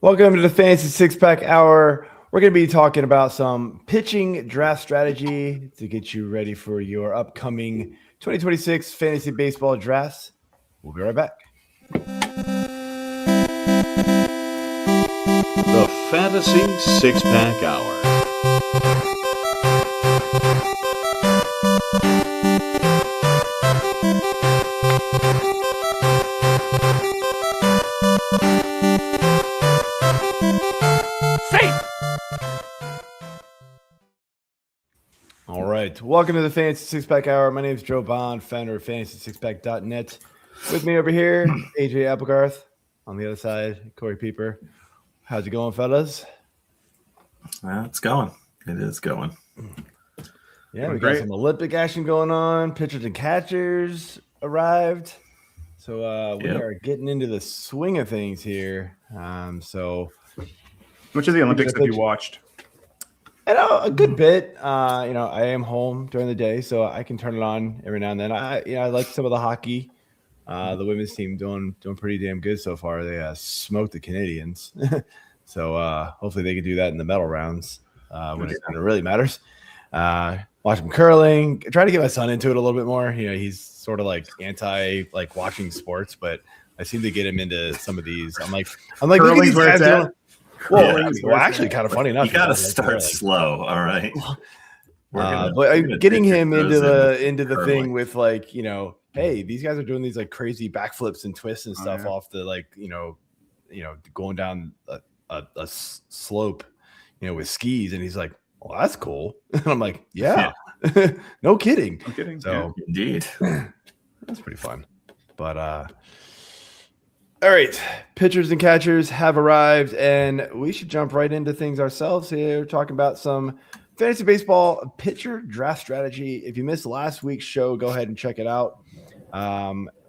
Welcome to the Fantasy Six-Pack Hour. We're going to be talking about some pitching draft strategy to get you ready for your upcoming 2026 fantasy baseball drafts. We'll be right back. The Fantasy Six-Pack Hour. All right. Welcome to the Fantasy Six-Pack Hour. My name is Joe Bond, founder of FantasySixPack.net. With me over here, AJ Applegarth. On the other side, Corey Pieper. How's it going, fellas? It's going. It is going. Yeah, we got some Olympic action going on. Pitchers and catchers arrived. So we are getting into the swing of things here. Which of the Olympics have you watched? A good bit. I am home during the day, so I can turn it on every now and then. I like some of the hockey. The women's team doing pretty damn good so far. They smoked the Canadians, so hopefully they can do that in the medal rounds when it really matters. Watch them curling. Try to get my son into it a little bit more. He's sort of like anti watching sports, but I seem to get him into some of these. I'm like, look at these guys doing. Well, actually, kind of funny enough. You got to start slow, all right. But getting him into the thing with hey, these guys are doing these crazy backflips and twists and stuff off the going down a slope, with skis, and he's like, "Well, that's cool," and I'm like, "Yeah, no kidding." No kidding. So indeed, that's pretty fun, but all right, pitchers and catchers have arrived, and we should jump right into things ourselves here, talking about some fantasy baseball pitcher draft strategy. If you missed last week's show, go ahead and check it out.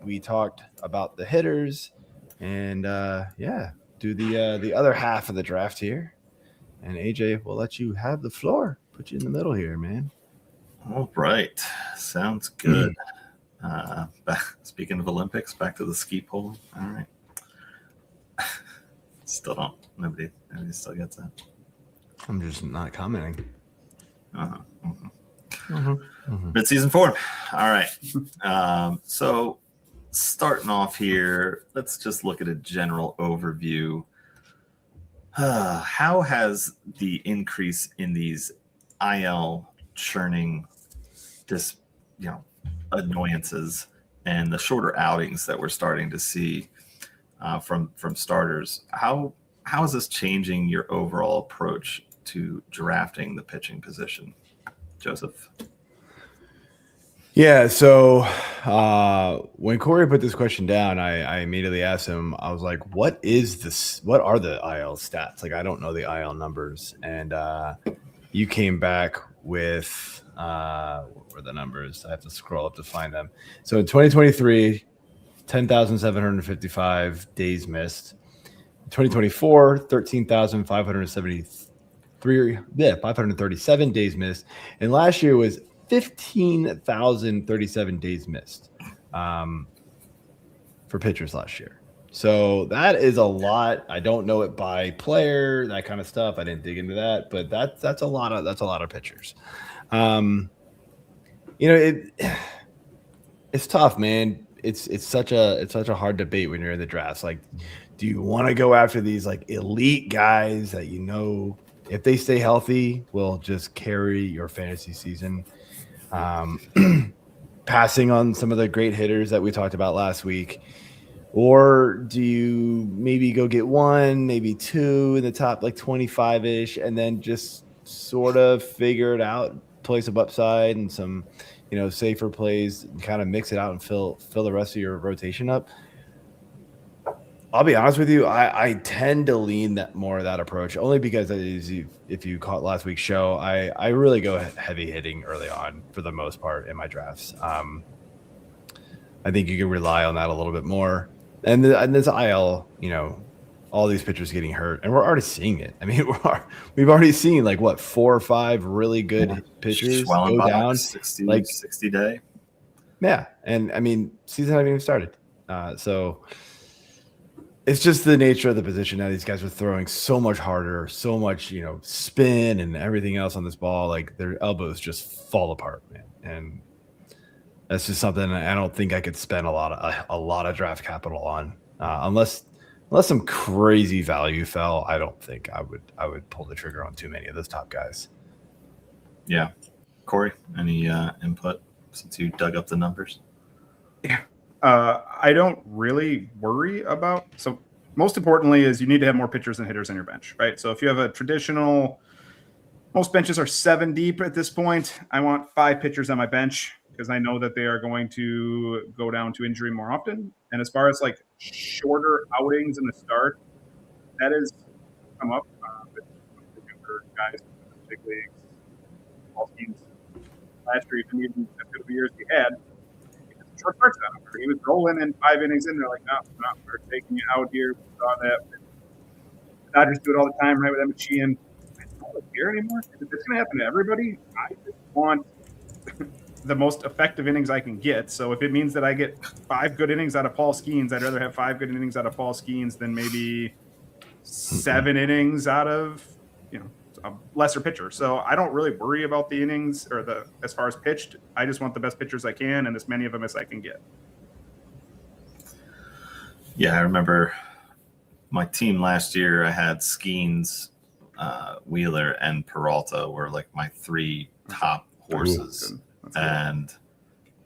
We talked about the hitters and do the other half of the draft here. And AJ, we'll let you have the floor. Put you in the middle here, man. All right, sounds good. Speaking of Olympics, back to the ski pole. All right. Still don't. Nobody still gets that. I'm just not commenting. Mid-season form. All right. So starting off here, let's just look at a general overview. How has the increase in these IL churning, annoyances and the shorter outings that we're starting to see from starters, how is this changing your overall approach to drafting the pitching position, Joseph? Yeah, so when Corey put this question down, I immediately asked him, I was like, what is this? What are the IL stats? I don't know the IL numbers. And you came back with, what were the numbers? I have to scroll up to find them. So in 2023, 10,755 days missed. 2024, 537 days missed. And last year was 15,037 days missed for pitchers last year. So that is a lot. I don't know it by player, that kind of stuff. I didn't dig into that, but that's a lot of pitchers. It's tough, man. It's such a hard debate when you're in the drafts. Do you want to go after these elite guys that if they stay healthy will just carry your fantasy season? Passing on some of the great hitters that we talked about last week, or do you maybe go get one, maybe two in the top 25-ish, and then just sort of figure it out, play some upside and some safer plays, and kind of mix it out and fill the rest of your rotation up? I'll be honest with you, I tend to lean more of that approach, only because if you caught last week's show, I really go heavy hitting early on for the most part in my drafts. I think you can rely on that a little bit more. And this IL, all these pitchers getting hurt, and we're already seeing it. I mean, we've already seen 4 or 5 really good pitchers go down 60 day. Yeah, and I mean, season hasn't even started, so It's just the nature of the position now. These guys are throwing so much harder, so much, spin and everything else on this ball. Like their elbows just fall apart, man. And that's just something I don't think I could spend a lot of draft capital on, unless some crazy value fell. I don't think I would pull the trigger on too many of those top guys. Yeah, Corey, any input since you dug up the numbers? Yeah. I don't really worry about. So most importantly is you need to have more pitchers and hitters on your bench, right? So if you have a traditional, most benches are 7 deep at this point. I want 5 pitchers on my bench because I know that they are going to go down to injury more often. And as far as like shorter outings in the start, that has come up with the younger guys in the big leagues, all teams last year, even a couple years we had. Short starts on him. He was rolling in 5 innings in. They're like, no, we're taking it out here. We saw that. The Dodgers do it all the time, right, with Emmett Sheehan. I don't really care anymore. If it's going to happen to everybody, I just want the most effective innings I can get. So if it means that I get 5 good innings out of Paul Skeens, I'd rather have 5 good innings out of Paul Skeens than maybe 7 innings out of, a lesser pitcher. So I don't really worry about the innings or as far as pitched. I just want the best pitchers I can and as many of them as I can get. Yeah, I remember my team last year. I had Skeens, Wheeler, and Peralta were like my 3 top horses. And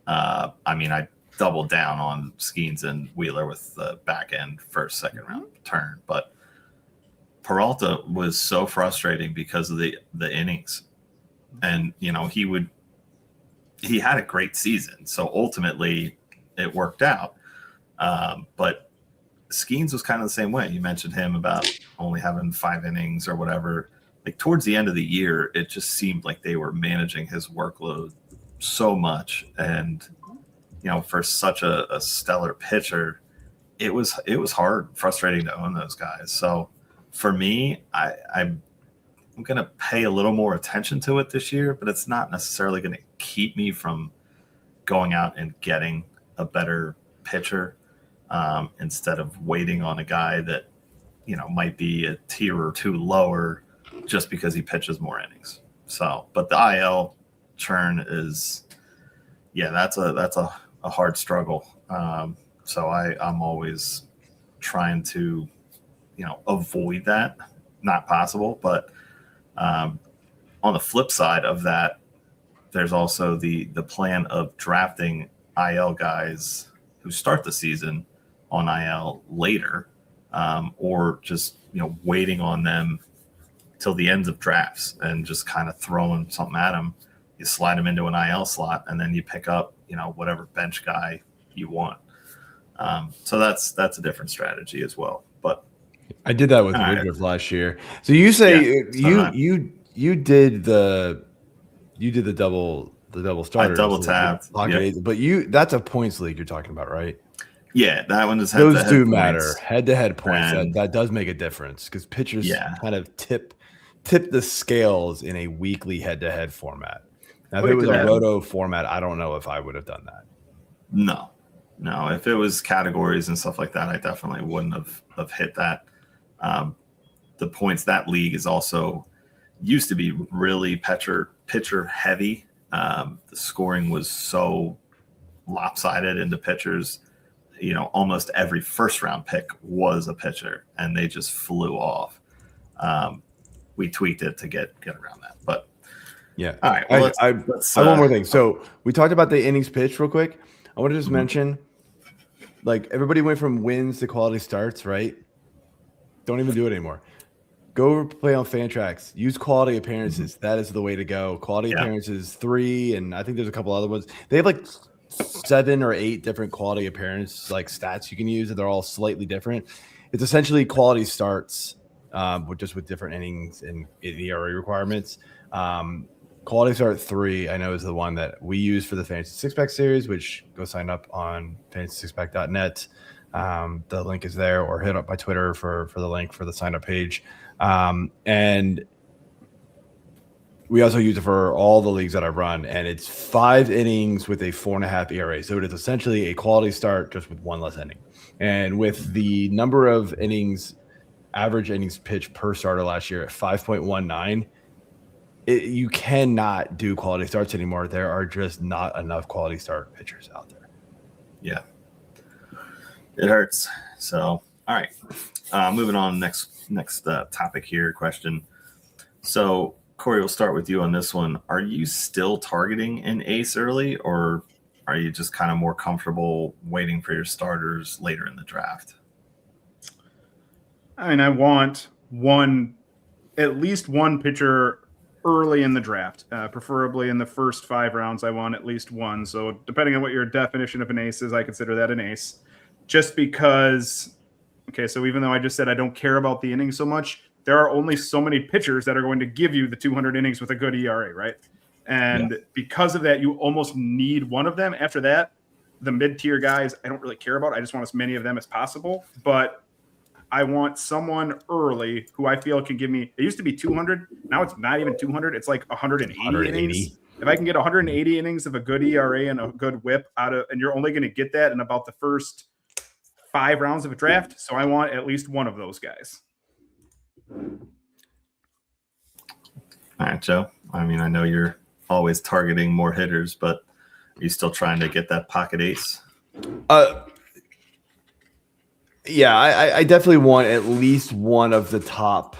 I doubled down on Skeens and Wheeler with the back end first, second round turn, but Peralta was so frustrating because of the innings, and he had a great season, so ultimately it worked out. But Skeens was kind of the same way. You mentioned him about only having 5 innings or whatever. Like towards the end of the year, it just seemed like they were managing his workload so much, and for such a stellar pitcher, it was hard, frustrating to own those guys. So. For me, I'm going to pay a little more attention to it this year, but it's not necessarily going to keep me from going out and getting a better pitcher instead of waiting on a guy that, might be a tier or 2 lower just because he pitches more innings. So, but the IL churn is, that's a hard struggle. So I'm always trying to, avoid that. Not possible, but on the flip side of that, there's also the plan of drafting IL guys who start the season on IL later, or just waiting on them till the ends of drafts and just kind of throwing something at them. You slide them into an IL slot, and then you pick up whatever bench guy you want. So that's a different strategy as well, but. I did that with Woodruff last year. So you say you did the double starter. I double tapped. But that's a points league you're talking about, right? Yeah, that one is those do matter. Head-to-head points. That does make a difference because pitchers kind of tip the scales in a weekly head-to-head format. Now, if it was a roto format, I don't know if I would have done that. No. If it was categories and stuff like that, I definitely wouldn't have hit that. The points, that league is also used to be really pitcher heavy. The scoring was so lopsided into pitchers. Almost every first round pick was a pitcher, and they just flew off. We tweaked it to get around that, but yeah. All right. Well, I have one more thing. So we talked about the innings pitched real quick. I want to just mention, like, everybody went from wins to quality starts, right? Don't even do it anymore. Go play on Fantrax. Use quality appearances. That is the way to go. Quality appearances 3, and I think there's a couple other ones. They have like 7 or 8 different quality appearance like stats you can use, and they're all slightly different. It's essentially quality starts, just with different innings and ERA requirements. Quality Start 3, I know, is the one that we use for the Fantasy Six-Pack series, which go sign up on fantasysixpack.net. The link is there, or hit up my Twitter for the link for the sign-up page. And we also use it for all the leagues that I run, and it's 5 innings with a 4.5 ERA. So it is essentially a quality start just with 1 less inning. And with the number of innings, average innings pitched per starter last year at 5.19, you cannot do quality starts anymore. There are just not enough quality start pitchers out there. Yeah, it hurts. So, all right, moving on. Next topic here. Question. So, Corey, we'll start with you on this one. Are you still targeting an ace early, or are you just kind of more comfortable waiting for your starters later in the draft? I mean, I want at least one pitcher early in the draft, preferably in the first 5 rounds. I want at least one. So depending on what your definition of an ace is, I consider that an ace. Just because, okay, so even though I just said I don't care about the innings so much, there are only so many pitchers that are going to give you the 200 innings with a good ERA, right? And because of that, you almost need one of them. After that, the mid-tier guys, I don't really care about. I just want as many of them as possible. But I want someone early who I feel can give me – it used to be 200. Now it's not even 200. It's like 180 innings. If I can get 180 innings of a good ERA and a good whip and you're only going to get that in about the first 5 rounds of a draft. So I want at least one of those guys. All right, Joe. I mean, I know you're always targeting more hitters, but are you still trying to get that pocket ace? Yeah, I definitely want at least one of the top,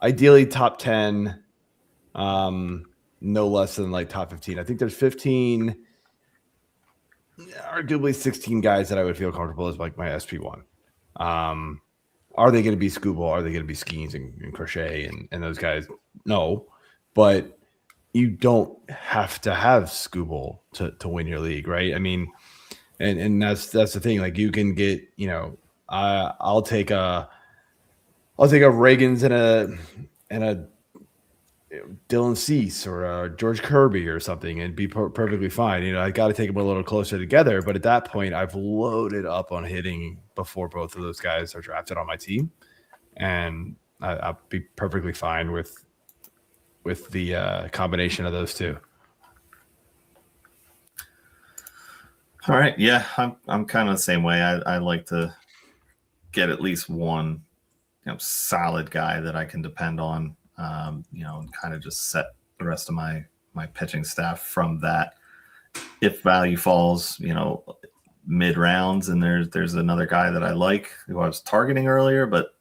ideally top 10, no less than like top 15. I think there's 15, arguably 16 guys that I would feel comfortable as like my SP1. Are they going to be Scooble? Are they going to be Skeens and Crochet and those guys? No, but you don't have to have Scooble to win your league, right? I mean, and that's the thing. Like you can get, you know, I'll take a Reagan's and a Dylan Cease or a George Kirby or something and be perfectly fine. You know, I got to take them a little closer together. But at that point, I've loaded up on hitting before both of those guys are drafted on my team, and I'll be perfectly fine with the combination of those two. All right, yeah, I'm kind of the same way. I like to get at least one, you know, solid guy that I can depend on. You know, and kind of just set the rest of my pitching staff from that. If value falls, you know, mid rounds, and there's another guy that I like who I was targeting earlier but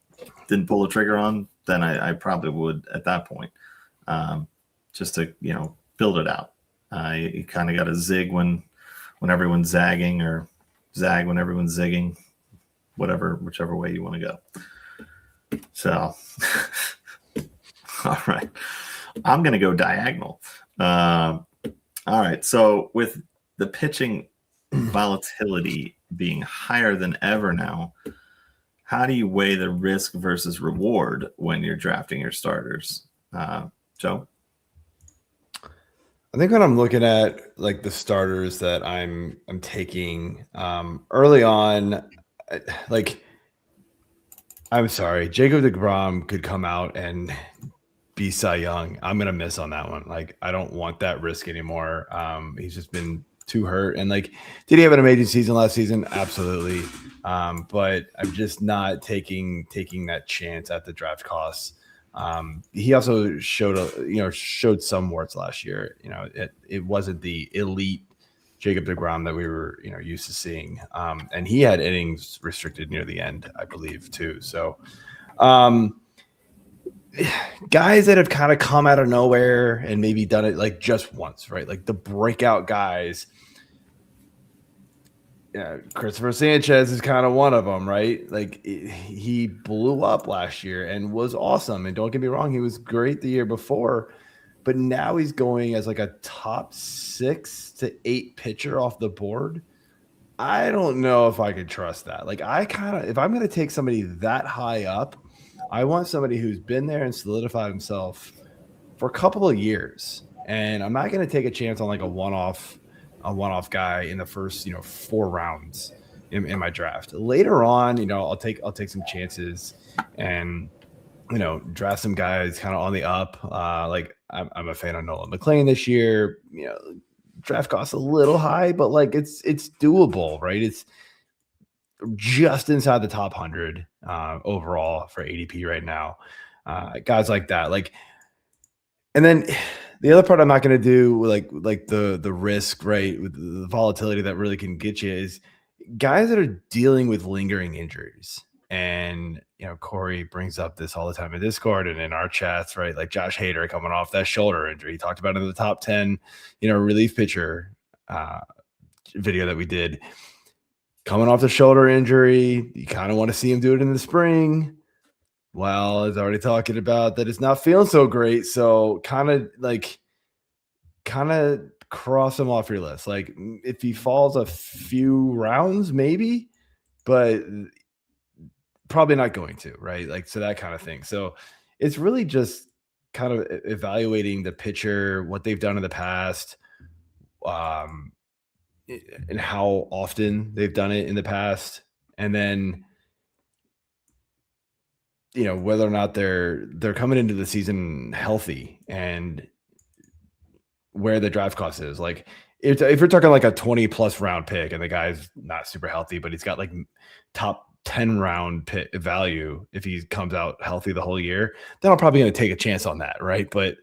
didn't pull the trigger on, then I probably would at that point, just to, you know, build it out. You kind of got to zig when everyone's zagging, or zag when everyone's zigging, whichever way you want to go. So. All right. I'm going to go diagonal. All right. So with the pitching volatility being higher than ever now, how do you weigh the risk versus reward when you're drafting your starters? Joe? I think when I'm looking at like the starters that I'm taking early on, like, I'm sorry, Jacob deGrom could come out and be Cy Young. I'm going to miss on that one. Like, I don't want that risk anymore. He's just been too hurt. And like, did he have an amazing season last season? Absolutely. But I'm just not taking that chance at the draft costs. He also showed some warts last year. You know, it wasn't the elite Jacob deGrom that we were, you know, used to seeing. And he had innings restricted near the end, I believe, too. So, guys that have kind of come out of nowhere and maybe done it like just once, right? Like the breakout guys. Yeah, Christopher Sanchez is kind of one of them, right? Like he blew up last year and was awesome. And don't get me wrong, he was great the year before, but now he's going as like a top 6 to 8 pitcher off the board. I don't know if I could trust that. Like if I'm going to take somebody that high up, I want somebody who's been there and solidified himself for a couple of years. And I'm not going to take a chance on like a one-off guy in the first, 4 rounds in my draft. Later on, I'll take some chances and, draft some guys kind of on the up. Like I'm a fan of Nolan McLean this year. Draft costs a little high, but like it's doable, right? It's just inside the top 100 overall for ADP right now. Guys like that, like, and then the other part I'm not going to do, like the risk, right, with the volatility that really can get you, is guys that are dealing with lingering injuries. And, Corey brings up this all the time in Discord and in our chats, right? Like Josh Hader coming off that shoulder injury. He talked about it in the top 10, relief pitcher video that we did. Coming off the shoulder injury, you kind of want to see him do it in the spring. Well, it's already talking about that it's not feeling so great. So kind of cross him off your list. Like if he falls a few rounds, maybe, but probably not going to, right? Like, so that kind of thing. So it's really just kind of evaluating the pitcher, what they've done in the past, and how often they've done it in the past. And then, whether or not they're coming into the season healthy and where the draft cost is. Like if you're talking like a 20+ round pick and the guy's not super healthy, but he's got like top 10 round pick value, if he comes out healthy the whole year, then I'm probably going to take a chance on that, right? But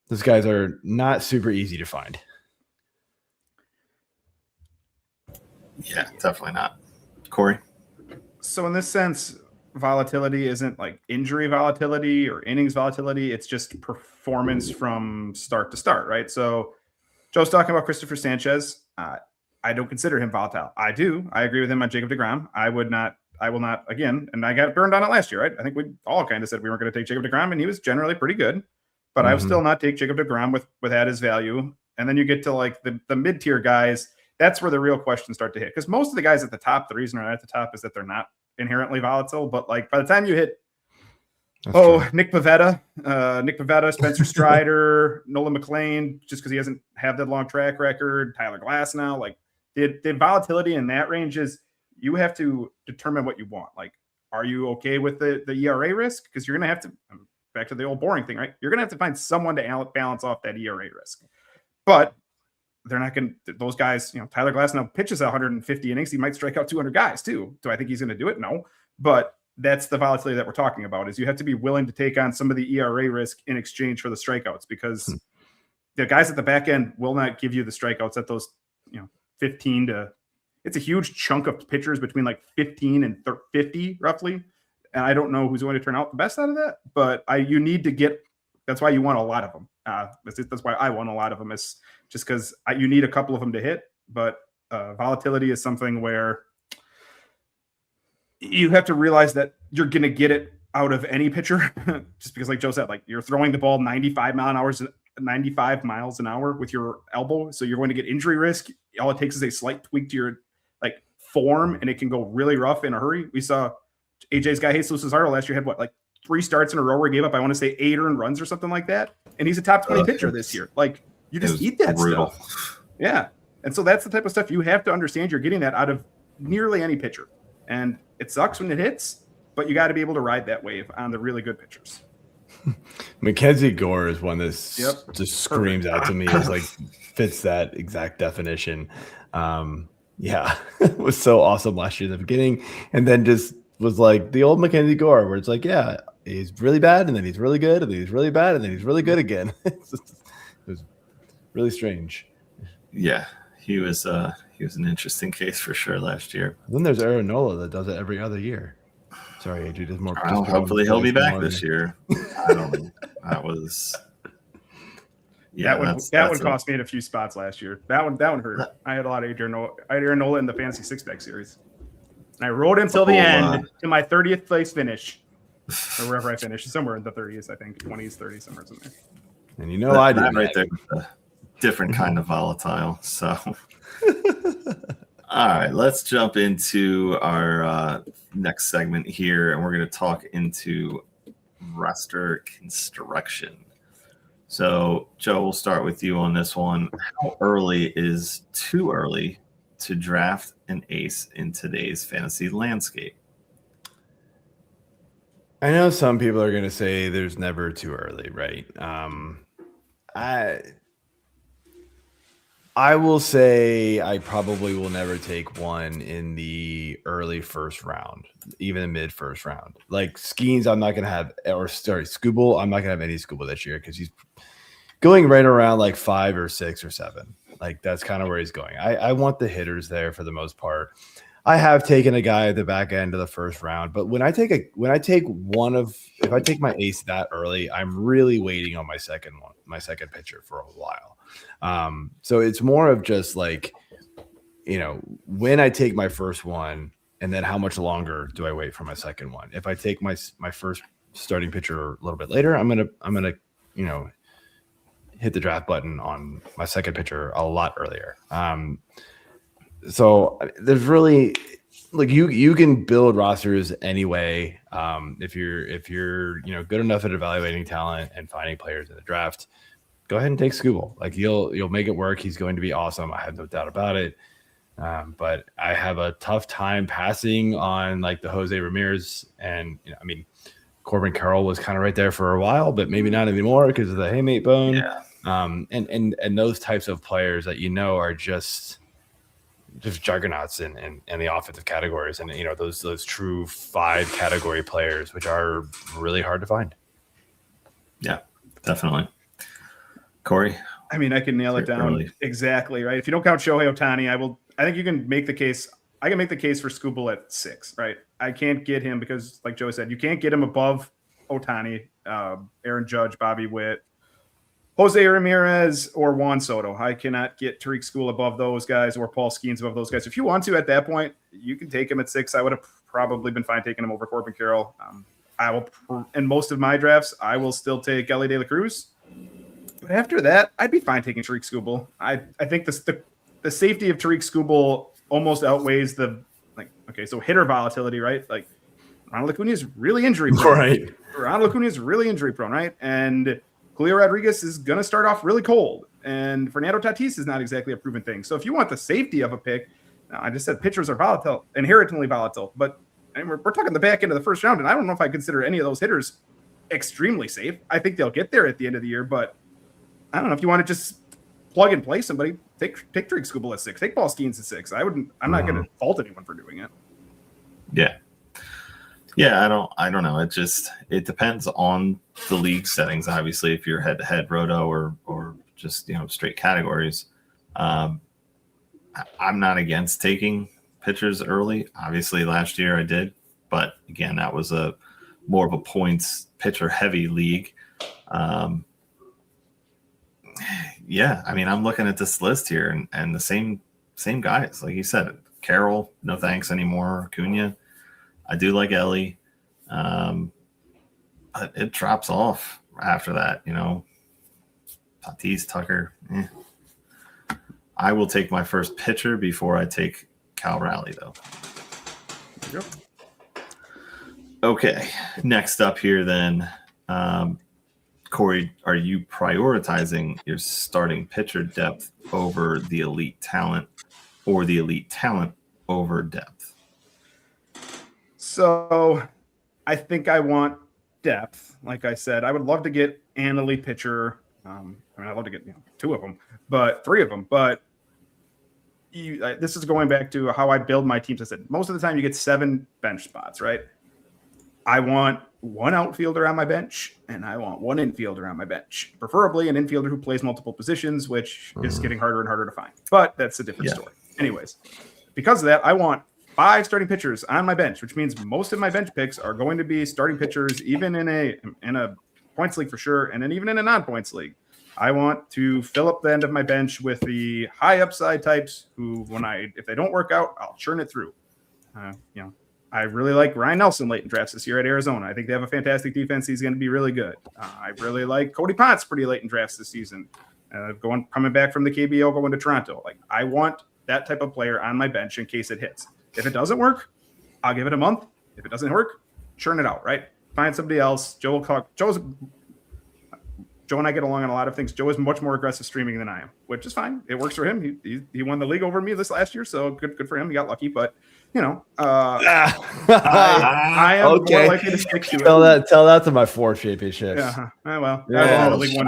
those guys are not super easy to find. Yeah, definitely not. Corey? So in this sense, volatility isn't like injury volatility or innings volatility. It's just performance from start to start, right? So Joe's talking about Christopher Sanchez. I don't consider him volatile. I do. I agree with him on Jacob deGrom. I will not, again, and I got burned on it last year, right? I think we all kind of said we weren't going to take Jacob deGrom, and he was generally pretty good. But I would still not take Jacob deGrom with at his value. And then you get to like the mid-tier guys. That's where the real questions start to hit. Because most of the guys at the top, the reason they're at the top is that they're not inherently volatile. But like by the time you hit, Nick Pivetta, Spencer Strider, Nolan McLean, just because he doesn't have that long track record, Tyler Glass now, like the volatility in that range is you have to determine what you want. Like, are you okay with the ERA risk? Because you're going to have to, back to the old boring thing, right? You're going to have to find someone to balance off that ERA risk. But they're not going to, those guys, Tyler Glass now pitches 150 innings. He might strike out 200 guys too. Do I think he's going to do it? No. But that's the volatility that we're talking about, is you have to be willing to take on some of the ERA risk in exchange for the strikeouts, because the guys at the back end will not give you the strikeouts at those, 15 to, it's a huge chunk of pitchers between like 15 and 50 roughly. And I don't know who's going to turn out the best out of that, but you need to get, that's why you want a lot of them. That's why I want a lot of them, is just because you need a couple of them to hit. But volatility is something where you have to realize that you're going to get it out of any pitcher, just because, like Joe said, like you're throwing the ball 95 miles an hour with your elbow. So you're going to get injury risk. All it takes is a slight tweak to your like form, and it can go really rough in a hurry. We saw AJ's guy, Jesus Luzardo, last year had like 3 starts in a row where he gave up, I want to say 8 earned runs or something like that. And he's a top 20 pitcher this year. Like, you just eat that brutal stuff. Yeah. And so that's the type of stuff you have to understand. You're getting that out of nearly any pitcher. And it sucks when it hits, but you got to be able to ride that wave on the really good pitchers. Mackenzie Gore is one that just screams out to me as like fits that exact definition. Yeah, it was so awesome last year at the beginning, and then just was like the old Mackenzie Gore, where it's like, yeah, he's really bad, and then he's really good, and then he's really bad, and then he's really good again. It was really strange. Yeah, he was an interesting case for sure last year. And then there's Aaron Nola that does it every other year. Sorry, AJ, there's more. Hopefully he'll be back this year. I don't know. That was. Yeah, that one cost me in a few spots last year. That one hurt. I had a lot of Aaron Nola in the fantasy 6-pack series. And I rode him till the end to my 30th place finish, or wherever I finished, somewhere in the 30s, I think 20s, 30s, somewhere in there. And I did right there, a different kind of volatile. So, all right, let's jump into our next segment here, and we're going to talk into roster construction. So, Joe, we'll start with you on this one. How early is too early to draft an ace in today's fantasy landscape? I know some people are going to say there's never too early, right? I will say I probably will never take one in the early first round, even the mid first round. Like Skeens, I'm not going to have, or sorry, Scooble, I'm not going to have any Scooble this year because he's going right around like 5 or 6 or 7. Like that's kind of where he's going. I want the hitters there for the most part. I have taken a guy at the back end of the first round, but if I take my ace that early, I'm really waiting on my second pitcher for a while. So it's more of just like, when I take my first one, and then how much longer do I wait for my second one? If I take my first starting pitcher a little bit later, I'm gonna hit the draft button on my second pitcher a lot earlier. So there's really like you can build rosters anyway. If you're good enough at evaluating talent and finding players in the draft, go ahead and take Scooble. Like you'll make it work. He's going to be awesome. I have no doubt about it. But I have a tough time passing on like the Jose Ramirez and Corbin Carroll was kind of right there for a while, but maybe not anymore because of the haymate bone. Yeah. And those types of players that are just juggernauts in the offensive categories, and those true 5 category players, which are really hard to find. Yeah, definitely. Corey, I can nail it down early. Exactly right. If you don't count Shohei Ohtani, I think you can make the case. I can make the case for Scooble at 6. Right. I can't get him because, like Joe said, you can't get him above Ohtani, Aaron Judge, Bobby Witt, Jose Ramirez, or Juan Soto. I cannot get Tariq School above those guys or Paul Skeens above those guys. If you want to, at that point, you can take him at 6. I would have probably been fine taking him over Corbin Carroll. I will, in most of my drafts, I will still take Elly De La Cruz. But after that, I'd be fine taking Tariq Skubal. I think the safety of Tariq Skubal almost outweighs the so hitter volatility, right? Like Ronald Acuna is really injury prone. Right. Ronald Acuna is really injury prone, right? And Julio Rodriguez is going to start off really cold. And Fernando Tatis is not exactly a proven thing. So if you want the safety of a pick, I just said pitchers are volatile, inherently volatile. But we're talking the back end of the first round, and I don't know if I consider any of those hitters extremely safe. I think they'll get there at the end of the year, but I don't know if you want to just plug and play somebody. Take Tariq Skubal at 6. Take Paul Skeens at 6. I'm not going to fault anyone for doing it. Yeah. Yeah, I don't know. It depends on the league settings. Obviously, if you're head-to-head roto or just straight categories, I'm not against taking pitchers early. Obviously, last year I did, but again, that was more of a points pitcher heavy league. Yeah, I'm looking at this list here and the same guys, like you said. Carroll, no thanks anymore. Acuna, I do like Elly. It drops off after that, Tatis, Tucker. I will take my first pitcher before I take Cal Raleigh, though. Yep. Okay, next up here then. Corey, are you prioritizing your starting pitcher depth over the elite talent or the elite talent over depth? So I think I want depth. Like I said, I would love to get an elite pitcher. I'd love to get 2 of them, but 3 of them. But this is going back to how I build my teams. I said most of the time you get 7 bench spots, right? I want 1 outfielder on my bench, and I want 1 infielder on my bench, preferably an infielder who plays multiple positions, which is getting harder and harder to find. But that's a different story. Anyways, because of that, I want 5 starting pitchers on my bench, which means most of my bench picks are going to be starting pitchers, even in a points league for sure, and then even in a non-points league. I want to fill up the end of my bench with the high upside types who, if they don't work out, I'll churn it through. I really like Ryan Nelson late in drafts this year at Arizona. I think they have a fantastic defense. He's going to be really good. I really like Cody Potts pretty late in drafts this season. Coming back from the KBO, going to Toronto. Like I want that type of player on my bench in case it hits. If it doesn't work, I'll give it a month. If it doesn't work, churn it out, right? Find somebody else. Joe and I get along on a lot of things. Joe is much more aggressive streaming than I am, which is fine. It works for him. He won the league over me this last year, so good for him. He got lucky, but I am more likely to stick to it. Tell that to my 4th championship. Yeah. Well, I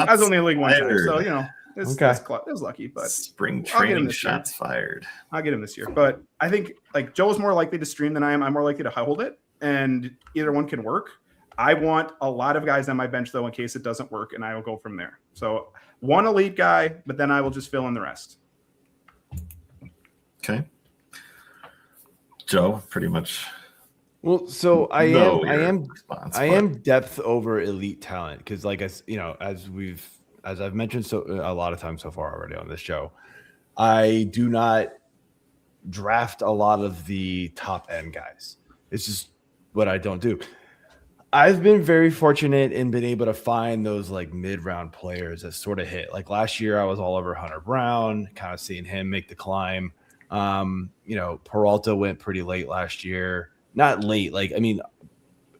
was only in League One time, so It Okay. was lucky, but Spring I'll get him training this year. shots fired. I'll get him this year. But I think like Joe's more likely to stream than I am. I'm more likely to hold it, and either one can work. I want a lot of guys on my bench though in case it doesn't work, and I will go from there. So one elite guy, but then I will just fill in the rest. Okay. Joe, pretty much. Well, so I know your am response, I but- am depth over elite talent because, like, as I've mentioned so a lot of times so far already on this show, I do not draft a lot of the top end guys. It's just what I don't do. I've been very fortunate and been able to find those like mid-round players that sort of hit. Like last year, I was all over Hunter Brown, kind of seeing him make the climb. Peralta went pretty late last year. Not late, like I mean,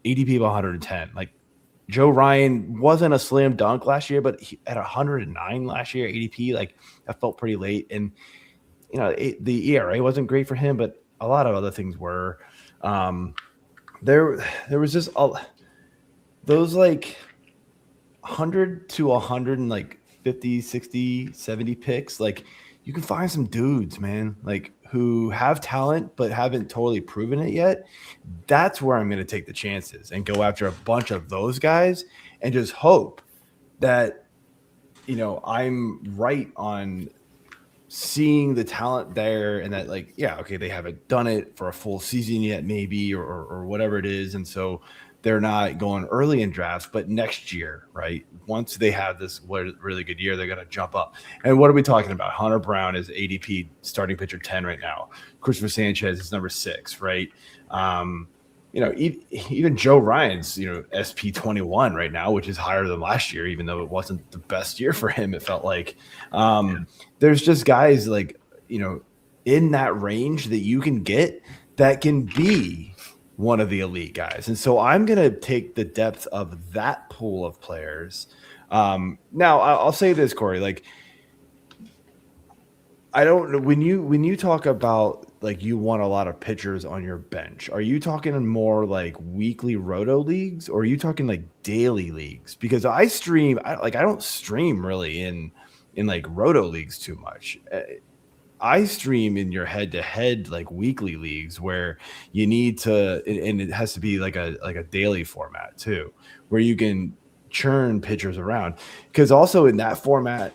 ADP of 110. Like Joe Ryan wasn't a slam dunk last year, but he, at 109 last year ADP, like that felt pretty late. And the ERA wasn't great for him, but a lot of other things were. There was just those like 100 to 150, 60, 70 picks. Like you can find some dudes, man, like who have talent but haven't totally proven it yet. That's where I'm going to take the chances and go after a bunch of those guys and just hope that, I'm right on seeing the talent there and that like, yeah, okay, they haven't done it for a full season yet, maybe, or whatever it is. And so they're not going early in drafts, but next year, right? Once they have this really good year, they're going to jump up. And what are we talking about? Hunter Brown is ADP starting pitcher 10 right now. Christopher Sanchez is number 6, right? Even Joe Ryan's, SP 21 right now, which is higher than last year, even though it wasn't the best year for him. It felt like there's just guys like, in that range that you can get that can be one of the elite guys. And so I'm going to take the depth of that pool of players. Now I'll say this, Corey, like, I don't know when you talk about like you want a lot of pitchers on your bench, are you talking more like weekly roto leagues or are you talking like daily leagues? Because I don't stream really in like roto leagues too much. I stream in your head-to-head like weekly leagues where you need to, and it has to be like a daily format too, where you can churn pitchers around. Because also in that format,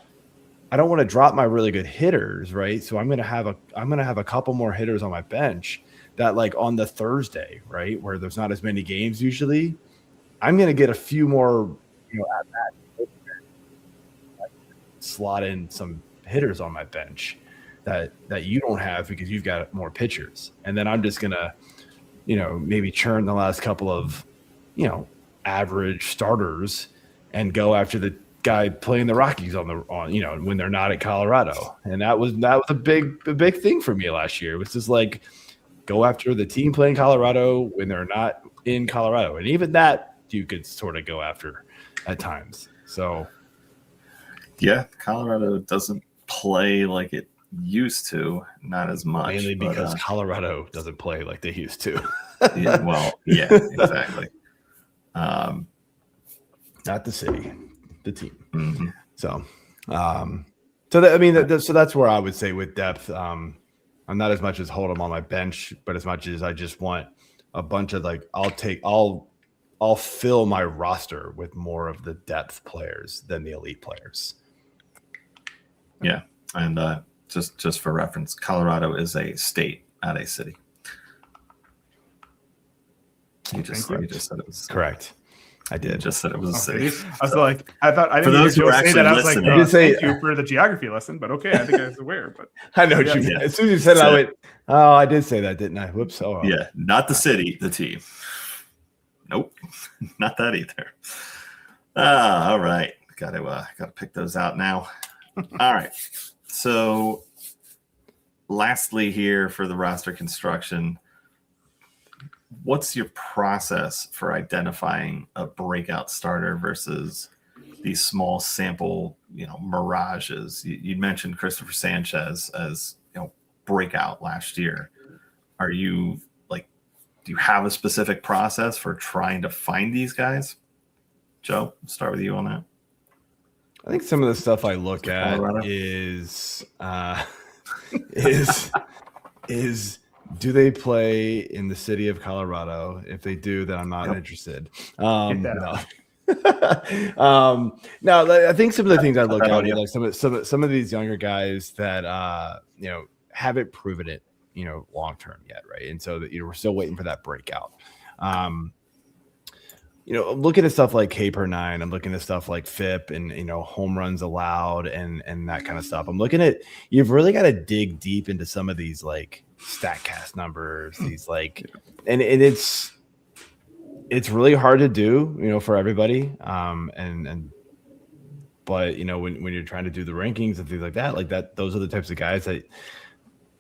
I don't want to drop my really good hitters, right? So I'm gonna have a couple more hitters on my bench that like on the Thursday, right, where there's not as many games usually, I'm gonna get a few more, at that slot in some hitters on my bench that you don't have because you've got more pitchers. And then I'm just gonna, maybe churn the last couple of, average starters and go after the guy playing the Rockies on when they're not at Colorado. And that was a big thing for me last year. It was just like go after the team playing Colorado when they're not in Colorado. And even that you could sort of go after at times. So yeah, Colorado doesn't play like it used to, not as much. Mainly because Colorado doesn't play like they used to. yeah, exactly. Not the city, the team. Mm-hmm. So, so that's where I would say with depth. I'm not as much as hold them on my bench, but as much as I just want a bunch of like, I'll fill my roster with more of the depth players than the elite players. Yeah, and just for reference, Colorado is a state, not a city. You just said it was correct. I did. Just said it was a city. I was like, I didn't For those who are say that. I was like, listening. thank you for the geography lesson, but okay, I think I was aware. But I know what you mean. As soon as you said it, I went, oh, I did say that, didn't I? Whoops. Oh, well. Yeah, not the city, the team. Nope, not that either. All right, got to pick those out now. All right. So, lastly, here for the roster construction, what's your process for identifying a breakout starter versus these small sample, mirages? You mentioned Christopher Sanchez as breakout last year. Are you do you have a specific process for trying to find these guys? Joe, start with you on that. I think some of the stuff I look at Colorado? is do they play in the city of Colorado? If they do, then I'm not interested. No. No, I think some of the things I look at are like some of these younger guys that haven't proven it, long term yet, right? And so that we're still waiting for that breakout. I'm looking at stuff like K per 9. I'm looking at stuff like FIP and home runs allowed and that kind of stuff. I'm looking at, you've really got to dig deep into some of these like StatCast numbers, these like, and it's really hard to do, for everybody. But when you're trying to do the rankings and things like that, those are the types of guys that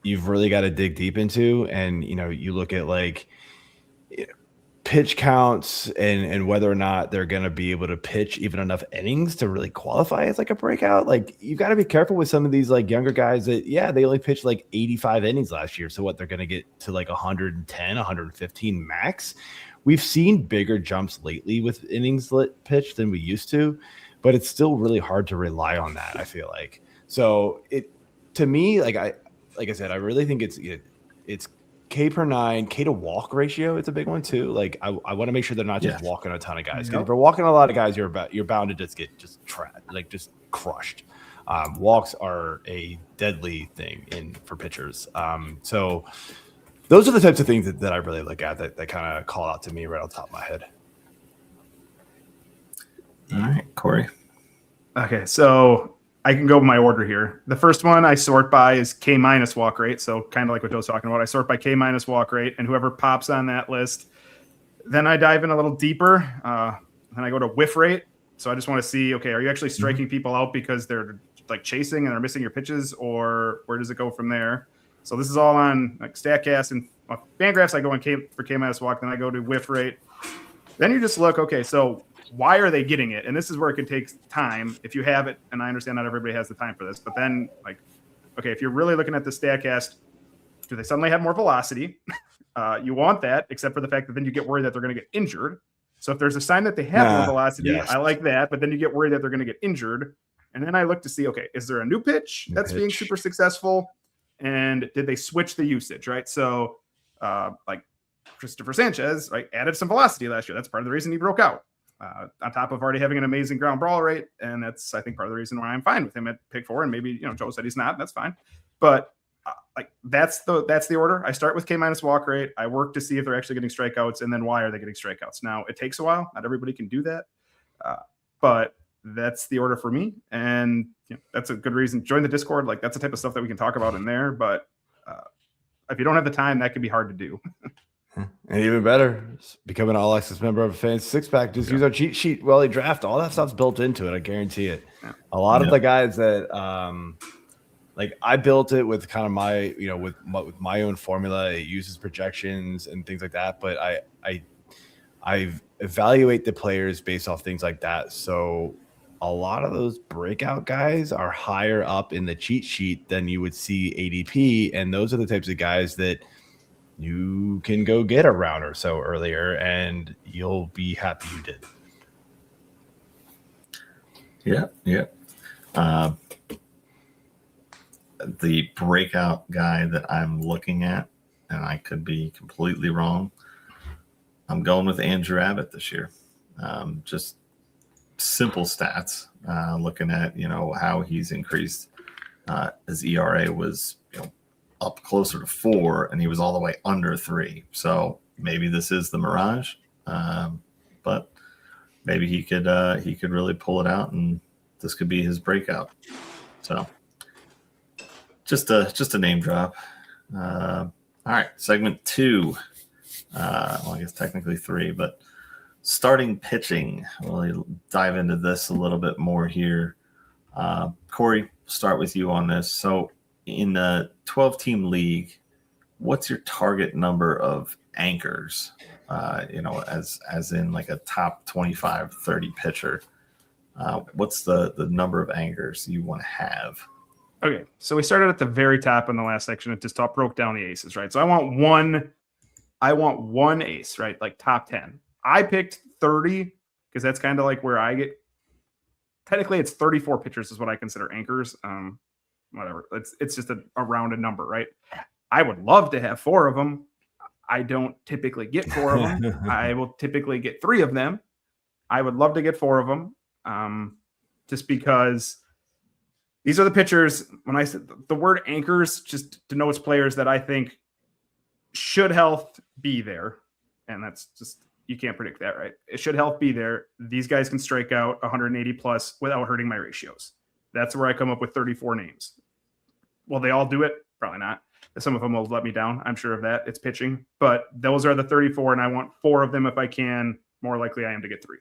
you've really got to dig deep into. And, you look at like pitch counts and whether or not they're going to be able to pitch even enough innings to really qualify as like a breakout. Like you've got to be careful with some of these like younger guys that, they only pitched like 85 innings last year. So what, they're going to get to like 110, 115 max. We've seen bigger jumps lately with innings pitched than we used to, but it's still really hard to rely on that, I feel like. So to me, like I said, I really think it's K per 9, K to walk ratio. It's a big one too. Like I want to make sure they're not just walking a ton of guys. Because if you're walking a lot of guys, you're bound to just get just crushed. Walks are a deadly thing for pitchers. So those are the types of things that I really look at that kind of call out to me right on top of my head. All right, Corey. Okay, so I can go my order here. The first one I sort by is K minus walk rate. So kind of like what Joe's talking about. I sort by K minus walk rate, and whoever pops on that list. Then I dive in a little deeper. Then I go to whiff rate. So I just want to see, okay, are you actually striking people out because they're like chasing and they're missing your pitches, or where does it go from there? So this is all on like StatCast and Fantrax. I go on for K minus walk. Then I go to whiff rate. Then you just look, okay, so why are they getting it? And this is where it can take time if you have it. And I understand not everybody has the time for this, but then like, okay, if you're really looking at the StatCast, do they suddenly have more velocity? You want that, except for the fact that then you get worried that they're going to get injured. So if there's a sign that they have more velocity, I like that. But then you get worried that they're going to get injured. And then I look to see, okay, is there a new pitch that's being super successful? And did they switch the usage, right? So like Christopher Sanchez, right, added some velocity last year. That's part of the reason he broke out. On top of already having an amazing ground ball rate. And that's, I think, part of the reason why I'm fine with him at pick 4. And maybe, Joe said he's not. That's fine. But like that's the order. I start with K minus walk rate. I work to see if they're actually getting strikeouts, and then why are they getting strikeouts? Now, it takes a while. Not everybody can do that. But that's the order for me. And that's a good reason. Join the Discord. Like that's the type of stuff that we can talk about in there. But if you don't have the time, that can be hard to do. And even better, become an all access member of a Fantasy Six Pack. Just use our cheat sheet while they draft. All that stuff's built into it. I guarantee it. Yeah. A lot of the guys that like I built it with kind of my, with my own formula. It uses projections and things like that. But I evaluate the players based off things like that. So a lot of those breakout guys are higher up in the cheat sheet than you would see ADP. And those are the types of guys that you can go get a round or so earlier and you'll be happy you did. Yeah. The breakout guy that I'm looking at, and I could be completely wrong, I'm going with Andrew Abbott this year. Just simple stats, looking at, how he's increased. His ERA was, up closer to 4, and he was all the way under 3. So maybe this is the mirage, but maybe he could really pull it out, and this could be his breakout. So just a name drop. All right, segment 2. Well, I guess technically 3, but starting pitching. We'll dive into this a little bit more here. Corey, start with you on this. So in a 12-team league, what's your target number of anchors? As in like a top 25, 30 pitcher. What's the number of anchors you want to have? Okay, so we started at the very top in the last section. It just broke down the aces, right? So I want one ace, right? Like top 10. I picked 30 because that's kind of like where I get technically it's 34 pitchers is what I consider anchors. Whatever. It's just a rounded number, right? I would love to have 4 of them. I don't typically get 4 of them. I will typically get 3 of them. I would love to get 4 of them, just because these are the pitchers. When I said the word anchors, just denotes players that I think should health be there, and that's just, you can't predict that, right? It should health be there. These guys can strike out 180 plus without hurting my ratios. That's where I come up with 34 names. Will they all do it? Probably not. Some of them will let me down. I'm sure of that. It's pitching, but those are the 34, and I want 4 of them if I can. More likely I am to get 3.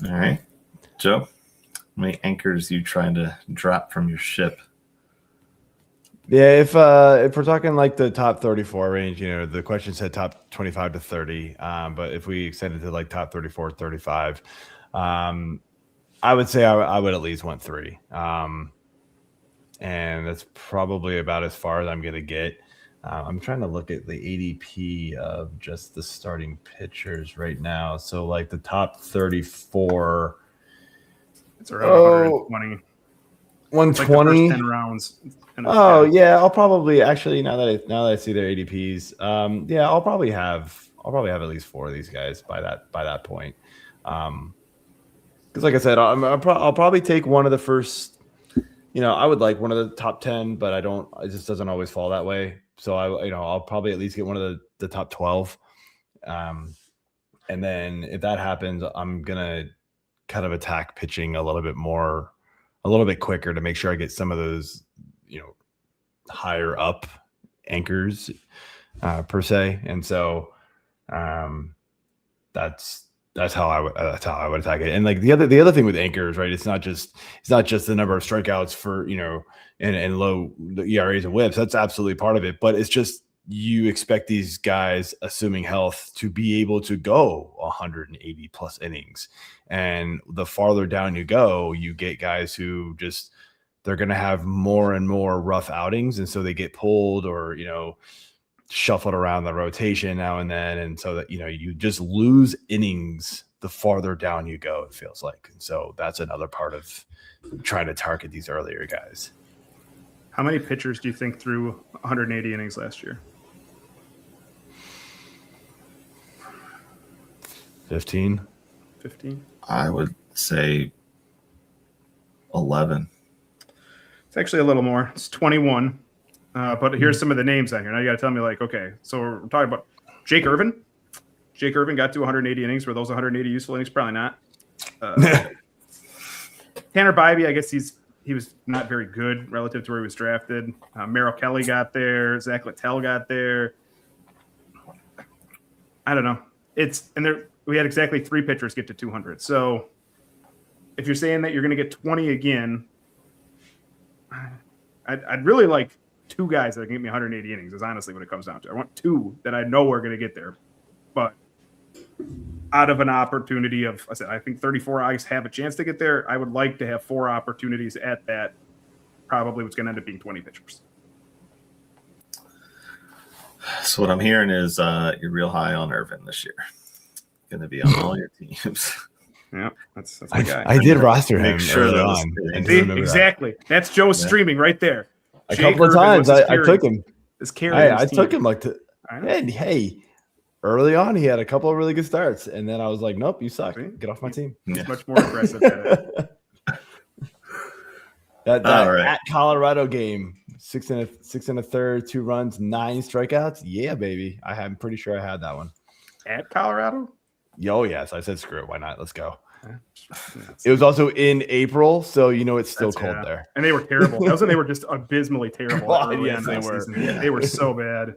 All right, Joe, how many anchors you trying to drop from your ship? Yeah, if we're talking like the top 34 range, the question said top 25 to 30, but if we extend it to like top 34, 35, I would say I would at least want 3, and that's probably about as far as I'm gonna get. I'm trying to look at the ADP of just the starting pitchers right now. So like the top 34, it's around 120. 120. Like the first 10 rounds. Oh yeah, I'll probably actually now that I see their ADPs, yeah, I'll probably have at least 4 of these guys by that point. Because like I said, I'll probably take one of the first. I would like one of the top 10, but it just doesn't always fall that way. So I'll probably at least get one of the top 12. And then if that happens, I'm gonna kind of attack pitching a little bit quicker to make sure I get some of those, higher up anchors per se. And so that's how I would attack it. And like the other thing with anchors, right? It's not just the number of strikeouts for, and low ERAs and whips. That's absolutely part of it. But it's just, you expect these guys, assuming health, to be able to go 180 plus innings. And the farther down you go, you get guys who just, they're going to have more and more rough outings. And so they get pulled or, shuffled around the rotation now and then. And so that, you just lose innings the farther down you go, it feels like. And so that's another part of trying to target these earlier guys. How many pitchers do you think threw 180 innings last year? 15. I would say 11. It's actually a little more. It's 21. But here's some of the names on here. Now you got to tell me, like, okay, so we're talking about Jake Irvin. Jake Irvin got to 180 innings. Were those 180 useful innings? Probably not. Tanner Bybee, I guess he was not very good relative to where he was drafted. Merrill Kelly got there. Zach Littell got there. I don't know. We had exactly 3 pitchers get to 200. So if you're saying that you're going to get 20 again, I'd really like 2 guys that can get me 180 innings is honestly what it comes down to. I want 2 that I know are going to get there. But out of an opportunity of, I think 34 guys have a chance to get there, I would like to have 4 opportunities at that. Probably what's going to end up being 20 pitchers. So what I'm hearing is you're real high on Irvin this year. Going to be on all your teams. Yeah, that's the guy. I did roster him Make sure early that on. was- See, Exactly. That's Joe streaming right there. A Jake couple of Irvin times was his I took him. His carry. I took him I know. and hey, early on he had a couple of really good starts, and then I was like, nope, you suck. Get off my team. He's much more aggressive at it. That All right. at Colorado game, 6 1/3, 2 runs, 9 strikeouts. Yeah, baby. I'm pretty sure I had that one. At Colorado? Oh yes, I said screw it. Why not? Let's go. It was also in April, so it's still cold there. And they were terrible. That was when they were just abysmally terrible. God, early yes, in they that were. season. Yeah. They were so bad.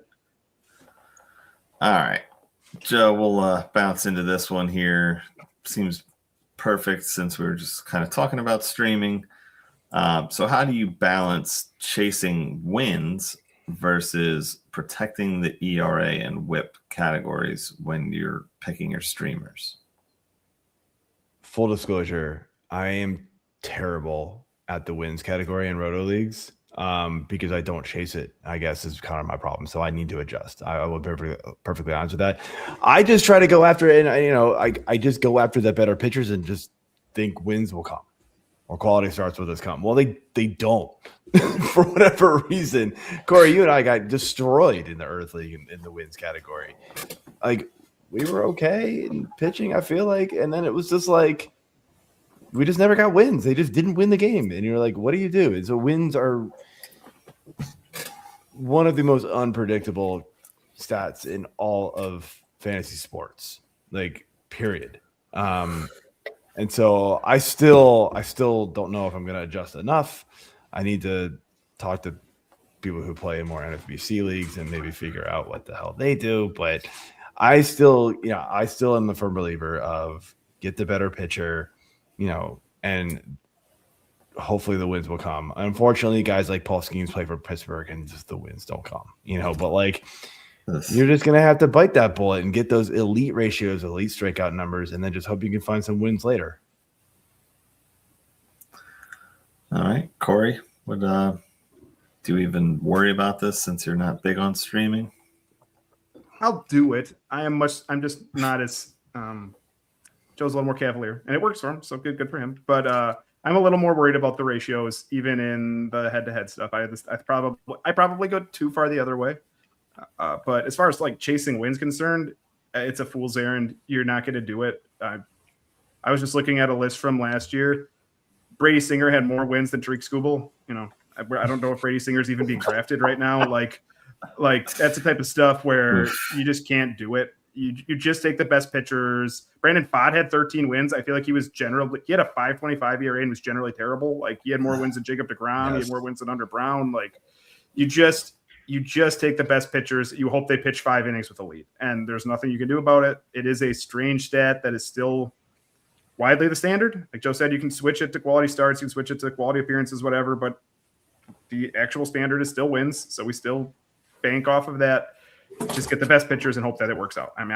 All right, Joe, we'll bounce into this one here. Seems perfect since we were just kind of talking about streaming. So how do you balance chasing wins versus protecting the ERA and WHIP categories when you're picking your streamers? Full disclosure, I am terrible at the wins category in roto leagues. because I don't chase it, I guess, is kind of my problem. So I need to adjust. I will be perfectly honest with that. I just try to go after it, and I just go after the better pitchers and just think wins will come or quality starts will just come. Well, they don't for whatever reason. Corey, you and I got destroyed in the Earth League in the wins category. Like, we were okay in pitching, I feel like, and then it was just like we just never got wins. They just didn't win the game, and you're like, what do you do? And so wins are one of the most unpredictable stats in all of fantasy sports, like, period. And so I still don't know if I'm going to adjust enough. I need to talk to people who play in more NFBC leagues and maybe figure out what the hell they do. But I still am a firm believer of get the better pitcher, and hopefully the wins will come. Unfortunately, guys like Paul Skeens play for Pittsburgh and just the wins don't come, but like, you're just going to have to bite that bullet and get those elite ratios, elite strikeout numbers, and then just hope you can find some wins later. All right, Corey, do you even worry about this since you're not big on streaming? I'll do it. I'm just not as Joe's a little more cavalier, and it works for him, so good for him. But I'm a little more worried about the ratios, even in the head-to-head stuff. I probably go too far the other way. But as far as like chasing wins concerned, it's a fool's errand. You're not going to do it. I was just looking at a list from last year. Brady Singer had more wins than Tariq Skubal. I don't know if Brady Singer's even being drafted right now. Like that's the type of stuff where you just can't do it. You just take the best pitchers. Brandon Pfaadt had 13 wins. I feel like he had a 5.25 ERA and was generally terrible. Like, he had more wins than Jacob deGrom. Yes. He had more wins than Under Brown. Like, you just take the best pitchers. You hope they pitch 5 innings with a lead, and there's nothing you can do about it. It is a strange stat that is still widely the standard. Like Joe said, you can switch it to quality starts, you can switch it to quality appearances, whatever, but the actual standard is still wins. So we still bank off of that. Just get the best pitchers and hope that it works out. And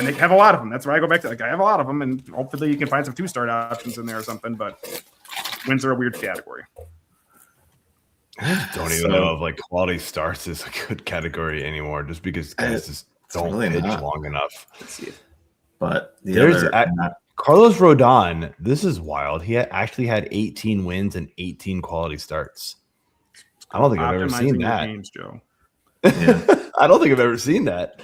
they have a lot of them. That's where I go back to. Like, I have a lot of them, and hopefully you can find some 2-start options in there or something. But wins are a weird category. I don't even know if like quality starts is a good category anymore, just because guys just don't really pitch long enough. But Carlos Rodon, this is wild. He actually had 18 wins and 18 quality starts. I don't think I've ever seen that. Games, Joe. Yeah. I don't think I've ever seen that.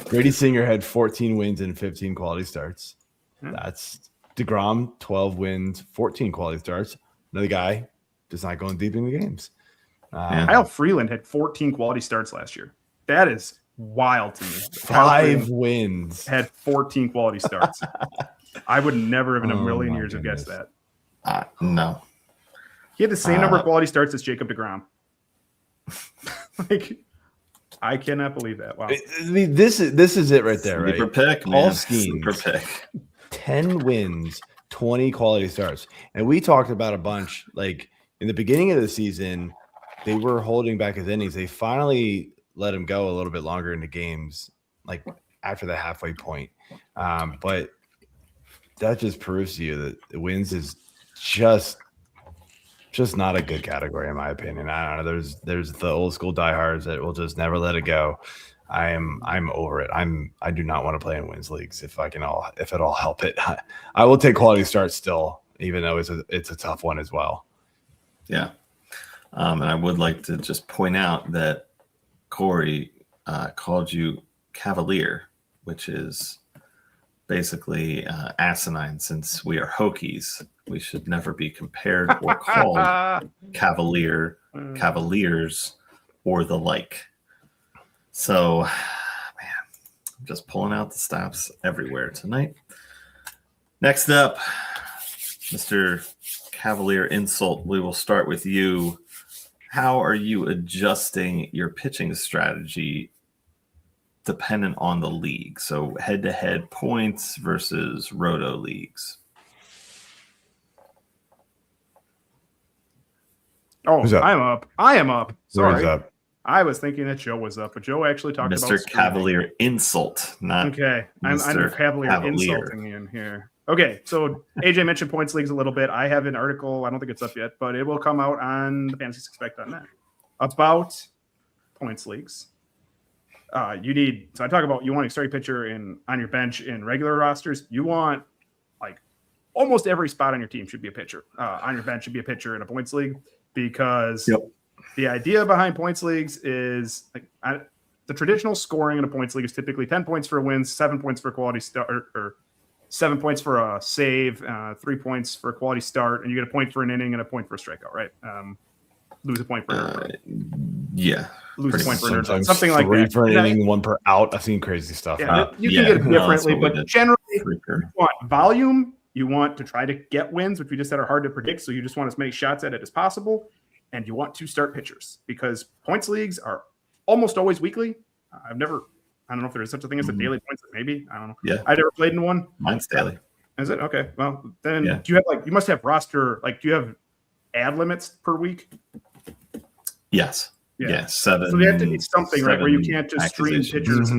Brady Singer had 14 wins and 15 quality starts. That's DeGrom, 12 wins, 14 quality starts. Another guy just not going deep in the games. Kyle Freeland had 14 quality starts last year. That is wild to me. 5 wins. Had 14 quality starts. I would never have in a million years have guessed that. No. He had the same number of quality starts as Jacob deGrom. Like, I cannot believe that. Wow. I mean, this is it right there, right? Sleeper pick, Paul man. Skeens, Sleeper pick. 10 wins, 20 quality starts. And we talked about a bunch, like, in the beginning of the season, they were holding back his innings. They finally let him go a little bit longer into games, like after the halfway point. But that just proves to you that the wins is just not a good category, in my opinion. I don't know. There's the old school diehards that will just never let it go. I'm over it. I do not want to play in wins leagues if at all help it. I will take quality starts still, even though it's a tough one as well. Yeah. And I would like to just point out that Corey called you cavalier, which is basically asinine. Since we are Hokies, we should never be compared or called cavaliers, or the like. So, man, I'm just pulling out the stops everywhere tonight. Next up, Mr. Cavalier Insult, we will start with you. How are you adjusting your pitching strategy dependent on the league? So head-to-head points versus roto leagues. Oh, I'm up. I am up. Sorry. Up? I was thinking that Joe was up, but Joe actually talked about Mr. Cavalier insult, not okay. I'm Mr. Cavalier insulting in here. Okay, so AJ mentioned points leagues a little bit. I have an article. I don't think it's up yet, but it will come out on the fantasy6pack.net about points leagues. You need. So I talk about you want a starting pitcher on your bench in regular rosters. You want like almost every spot on your team should be a pitcher. On your bench should be a pitcher in a points league because. Yep. The idea behind points leagues is like the traditional scoring in a points league is typically 10 points for a win, 7 points for a quality start, or 7 points for a save, 3 points for a quality start, and you get a point for an inning and a point for a strikeout, right? Lose a point for yeah. Lose a point for an Sometimes something like 3 that. for an inning, 1 per out. I've seen crazy stuff. Yeah, you can get it differently, but generally you want volume. You want to try to get wins, which we just said are hard to predict. So you just want as many shots at it as possible. And you want to start pitchers because points leagues are almost always weekly. I don't know if there is such a thing as a daily points league, maybe. I don't know. Yeah. I never played in one. Mine's daily. Is it? Okay. Well, then do you have you must have roster, do you have ad limits per week? Yes. Yeah. 7. So they have to be something, right, where you can't just stream pitchers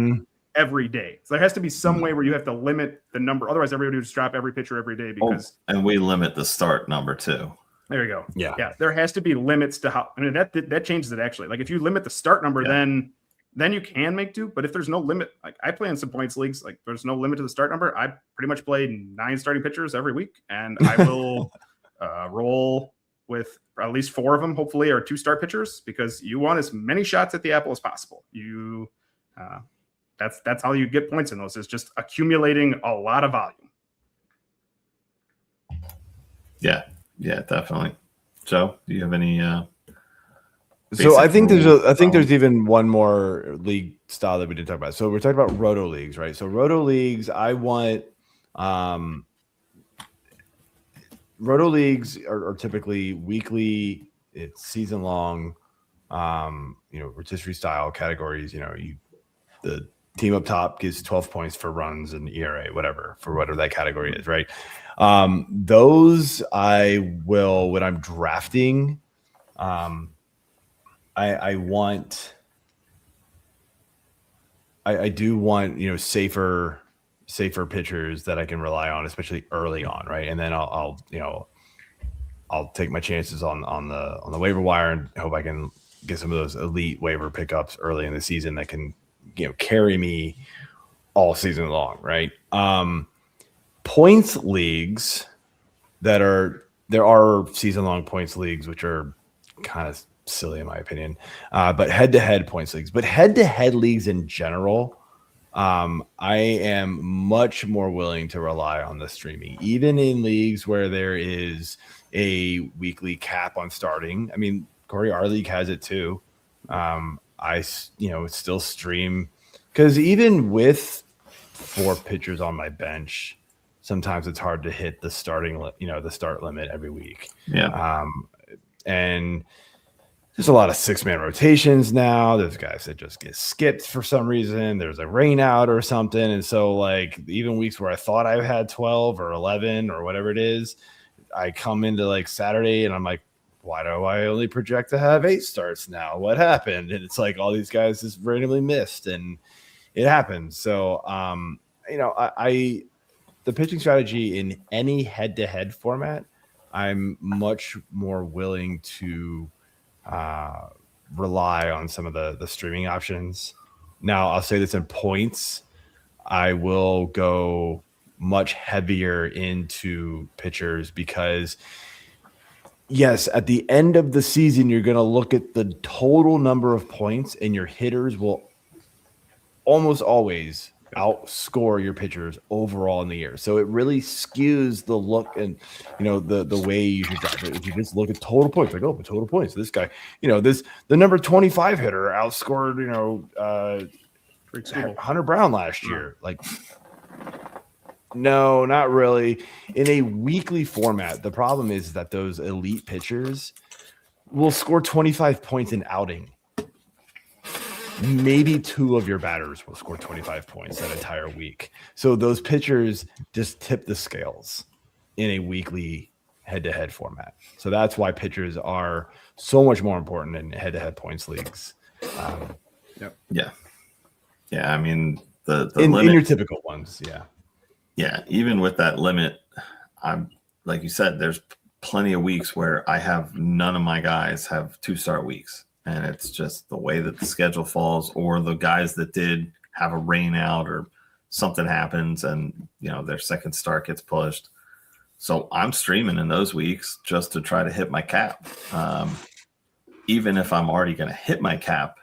every day. So there has to be some way where you have to limit the number. Otherwise, everybody would just drop every pitcher every day because. And we limit the start number too. There you go. Yeah. There has to be limits to how. I mean, that changes it actually. Like if you limit the start number, then you can make do. But if there's no limit, like I play in some points leagues, like there's no limit to the start number. I pretty much play 9 starting pitchers every week, and I will roll with at least 4 of them, hopefully, or 2 start pitchers because you want as many shots at the apple as possible. You, that's how you get points in those. Is just accumulating a lot of volume. Yeah, definitely. Joe, do you have any? So I think there's even one more league style that we didn't talk about. So we're talking about roto leagues, right? So roto leagues, I want roto leagues are typically weekly. It's season long. Rotisserie style categories. The team up top gets 12 points for runs and ERA, whatever that category is, right? Those I will when I'm drafting. I do want safer pitchers that I can rely on, especially early on, right? And then I'll take my chances on the waiver wire and hope I can get some of those elite waiver pickups early in the season that can carry me all season long, right? Points leagues there are season long points leagues which are kind of silly in my opinion, but head-to-head points leagues, but head-to-head leagues in general, I am much more willing to rely on the streaming, even in leagues where there is a weekly cap on starting. I mean, Corey, our league has it too. I still stream because even with 4 pitchers on my bench, sometimes it's hard to hit the starting, the start limit every week. Yeah. And there's a lot of 6-man rotations now. There's guys that just get skipped for some reason. There's a rain out or something. And so even weeks where I thought I had 12 or 11 or whatever it is, I come into Saturday and I'm like, why do I only project to have 8 starts now? What happened? And it's all these guys just randomly missed and it happens. So, the pitching strategy in any head-to-head format, I'm much more willing to rely on some of the streaming options. Now, I'll say this in points. I will go much heavier into pitchers because, yes, at the end of the season, you're going to look at the total number of points and your hitters will almost always outscore your pitchers overall in the year. So it really skews the look and the way you should drive it. If you just look at total points, but total points. This guy, the number 25 hitter outscored, Hunter Brown last year. No, not really. In a weekly format, the problem is that those elite pitchers will score 25 points an outing. Maybe 2 of your batters will score 25 points that entire week. So those pitchers just tip the scales in a weekly head-to-head format. So that's why pitchers are so much more important in head-to-head points leagues. Yeah. I mean, the in limit, your typical ones, yeah. Even with that limit, I'm like you said, there's plenty of weeks where I have none of my guys have 2-start weeks, and it's just the way that the schedule falls, or the guys that did have a rain out or something happens, and their second start gets pushed. So I'm streaming in those weeks just to try to hit my cap. Even if I'm already going to hit my cap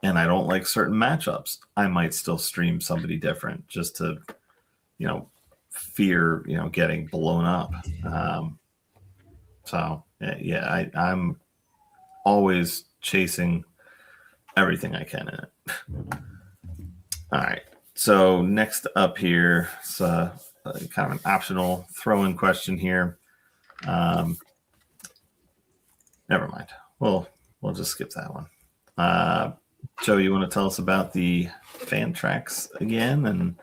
and I don't like certain matchups, I might still stream somebody different just to, fear, getting blown up. So yeah, I'm always chasing everything I can in it. All right. So next up here, it's kind of an optional throw-in question here. Never mind. We'll just skip that one. Joe, you want to tell us about the Fantrax again and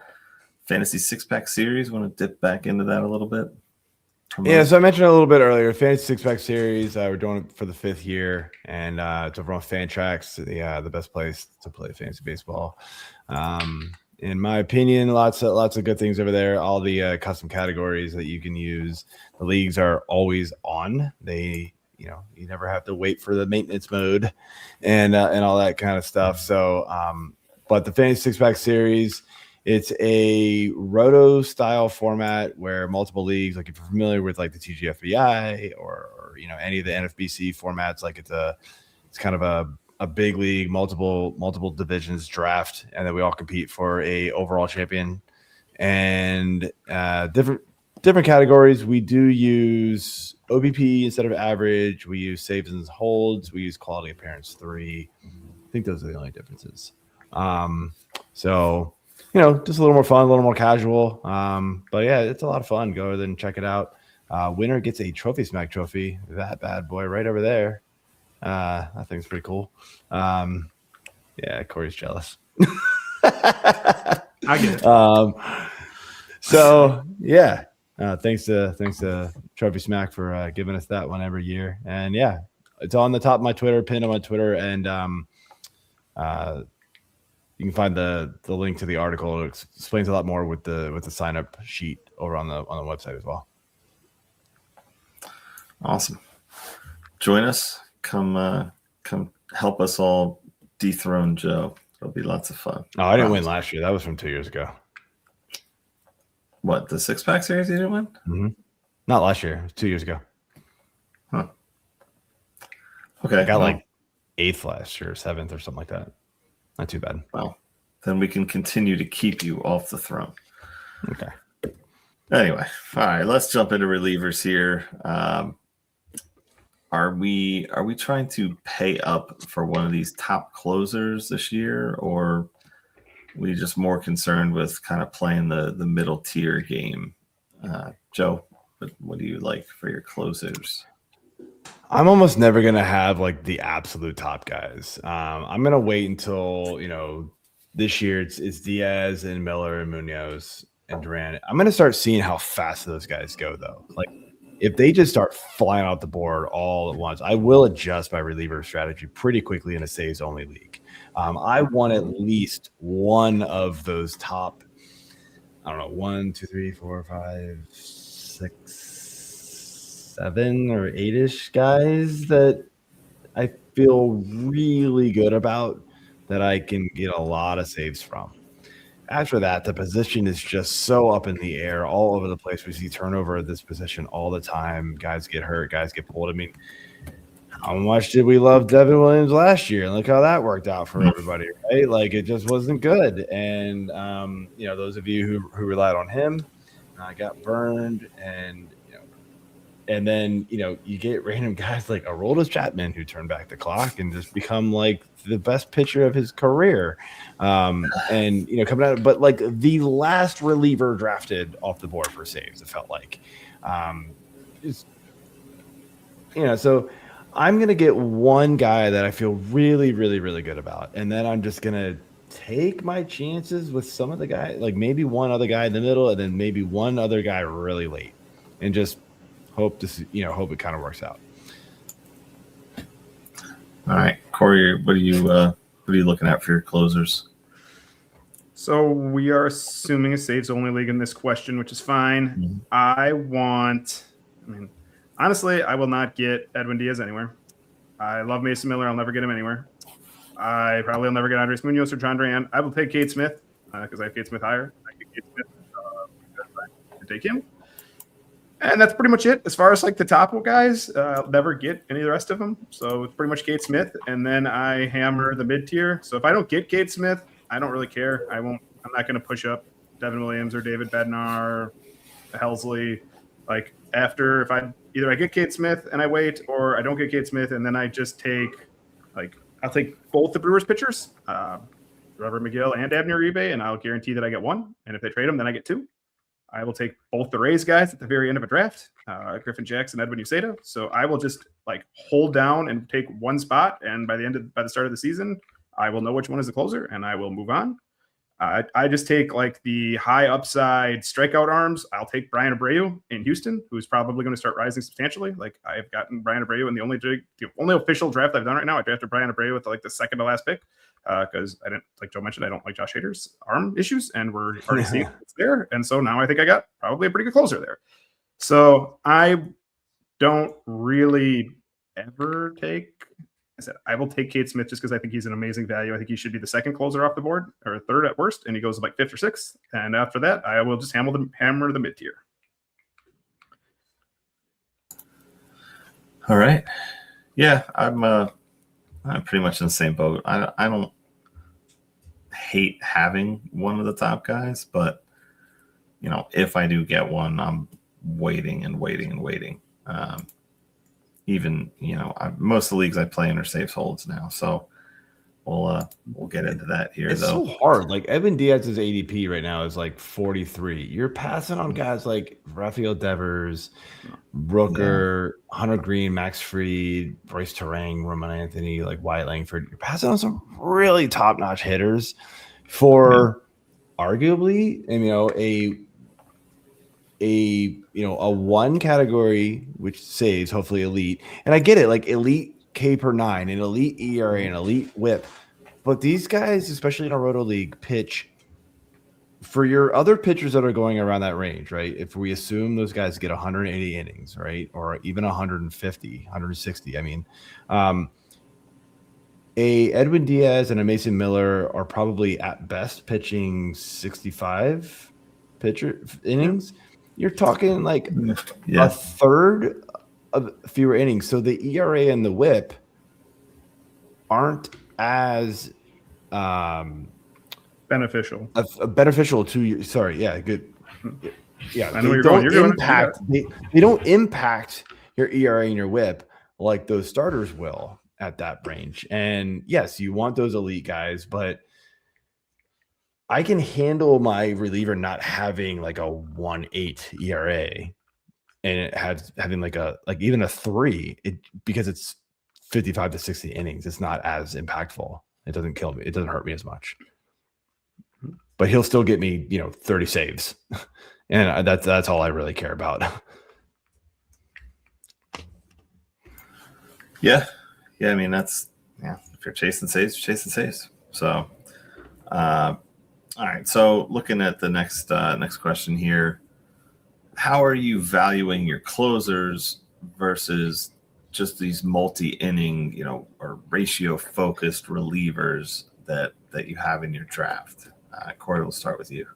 Fantasy 6-Pack Series? Want to dip back into that a little bit? Yeah, so I mentioned a little bit earlier, Fantasy 6-Pack Series. We're doing it for the 5th year, and it's over on Fantrax, the best place to play fantasy baseball. In my opinion, lots of good things over there. All the custom categories that you can use. The leagues are always on. They, you never have to wait for the maintenance mode and all that kind of stuff. So, but the Fantasy 6-Pack Series, it's a roto style format where multiple leagues, like if you're familiar with like the TGFBI or any of the NFBC formats, like it's kind of a big league, multiple divisions draft, and then we all compete for a overall champion. And different categories. We do use OBP instead of average. We use saves and holds. We use quality appearance 3. I think those are the only differences. So just a little more fun, a little more casual. But yeah, it's a lot of fun. Go ahead and check it out. Winner gets a Trophy Smack trophy. That bad boy right over there. I think it's pretty cool. Yeah, Corey's jealous. I get it. So yeah, thanks to Trophy Smack for giving us that one every year. And yeah, it's on the top of my Twitter, pinned on my Twitter, and you can find the link to the article. It explains a lot more with the sign up sheet over on the website as well. Awesome. Join us. Come help us all dethrone Joe. It'll be lots of fun. Oh, I didn't win last year. That was from 2 years ago. What, the 6-Pack Series you didn't win? Mm-hmm. Not last year. It was 2 years ago. Huh. Okay. I got like 8th last year, 7th or something like that. Not too bad. Well, then we can continue to keep you off the throne. Okay. Anyway, all right, let's jump into relievers here. Are we trying to pay up for one of these top closers this year, or are we just more concerned with kind of playing the middle tier game? Joe, what do you like for your closers? I'm almost never going to have like the absolute top guys. I'm going to wait until, this year it's Diaz and Miller and Munoz and Duran. I'm going to start seeing how fast those guys go, though. Like if they just start flying off the board all at once, I will adjust my reliever strategy pretty quickly in a saves only league. I want at least one of those top, 1, 2, 3, 4, 5, 6, 7 or 8-ish guys that I feel really good about that I can get a lot of saves from. After that, the position is just so up in the air all over the place. We see turnover at this position all the time. Guys get hurt, guys get pulled. I mean, how much did we love Devin Williams last year? And look how that worked out for everybody, right? Like it just wasn't good. And those of you who relied on him got burned, and then, you get random guys like Aroldis Chapman who turn back the clock and just become like the best pitcher of his career. Coming out, but like the last reliever drafted off the board for saves, it felt like. So I'm going to get one guy that I feel really, really, really good about. And then I'm just going to take my chances with some of the guys, like maybe one other guy in the middle and then maybe one other guy really late, and just hope it kind of works out. All right, Corey, what are you What are you looking at for your closers? So we are assuming a saves only league in this question, which is fine. Honestly, I will not get Edwin Diaz anywhere. I love Mason Miller. I'll never get him anywhere. I probably will never get Andres Munoz or John Duran. I will take Cade Smith because I have Cade Smith higher. I get Cade Smith because I can take him. And that's pretty much it. As far as like the top guys, I'll never get any of the rest of them. So it's pretty much Cade Smith. And then I hammer the mid tier. So if I don't get Cade Smith, I don't really care. I'm not going to push up Devin Williams or David Bednar, Helsley. Like after, if I get Cade Smith and I wait, or I don't get Cade Smith and then I just take I'll take both the Brewers pitchers, Robert McGill and Abner Uribe, and I'll guarantee that I get one. And if they trade them, then I get two. I will take both the Rays guys at the very end of a draft, Griffin Jackson, Edwin Uceda. So I will just hold down and take one spot, and by the start of the season, I will know which one is the closer, and I will move on. I just take the high upside strikeout arms. I'll take Brian Abreu in Houston, who's probably going to start rising substantially. I have gotten Brian Abreu in the only official draft I've done right now. I drafted Brian Abreu with the second to last pick because I didn't, like Joe mentioned, I don't like Josh Hader's arm issues, and we're already seeing it's there. And so now I think I got probably a pretty good closer there. So I don't really ever take. I said, I will take Cade Smith just because I think he's an amazing value. I think he should be the second closer off the board or third at worst, and he goes fifth or sixth. And after that, I will just hammer the mid tier. All right. Yeah, I'm pretty much in the same boat. I don't hate having one of the top guys, but if I do get one, I'm waiting and waiting and waiting. Even most of the leagues I play in are saves holds now, so we'll get into that here. It's though. so hard. Evan Diaz's ADP right now is 43. You're passing on guys like Rafael Devers, Rooker, Hunter Green, Max Fried, Bryce Terang, Roman Anthony, Wyatt Langford. You're passing on some really top-notch hitters for arguably, a one category which saves, hopefully elite. And I get it, elite K per 9, an elite ERA, an elite whip. But these guys, especially in a roto league, pitch for your other pitchers that are going around that range, right? If we assume those guys get 180 innings, right? Or even 150, 160. A Edwin Diaz and a Mason Miller are probably at best pitching 65 innings. You're talking a third of fewer innings. So the ERA and the whip aren't as beneficial. Beneficial to you. Sorry. Yeah. Good. Yeah. I know you're going. They don't impact your ERA and your whip like those starters will at that range. And yes, you want those elite guys, but I can handle my reliever not having a 1.8 ERA and it having even a 3 because it's 55 to 60 innings. It's not as impactful. It doesn't kill me. It doesn't hurt me as much. But he'll still get me, 30 saves. And that's all I really care about. Yeah. Yeah. If you're chasing saves, you're chasing saves. So, all right, so looking at the next question here, how are you valuing your closers versus just these multi-inning, or ratio-focused relievers that you have in your draft? Corey, we'll start with you.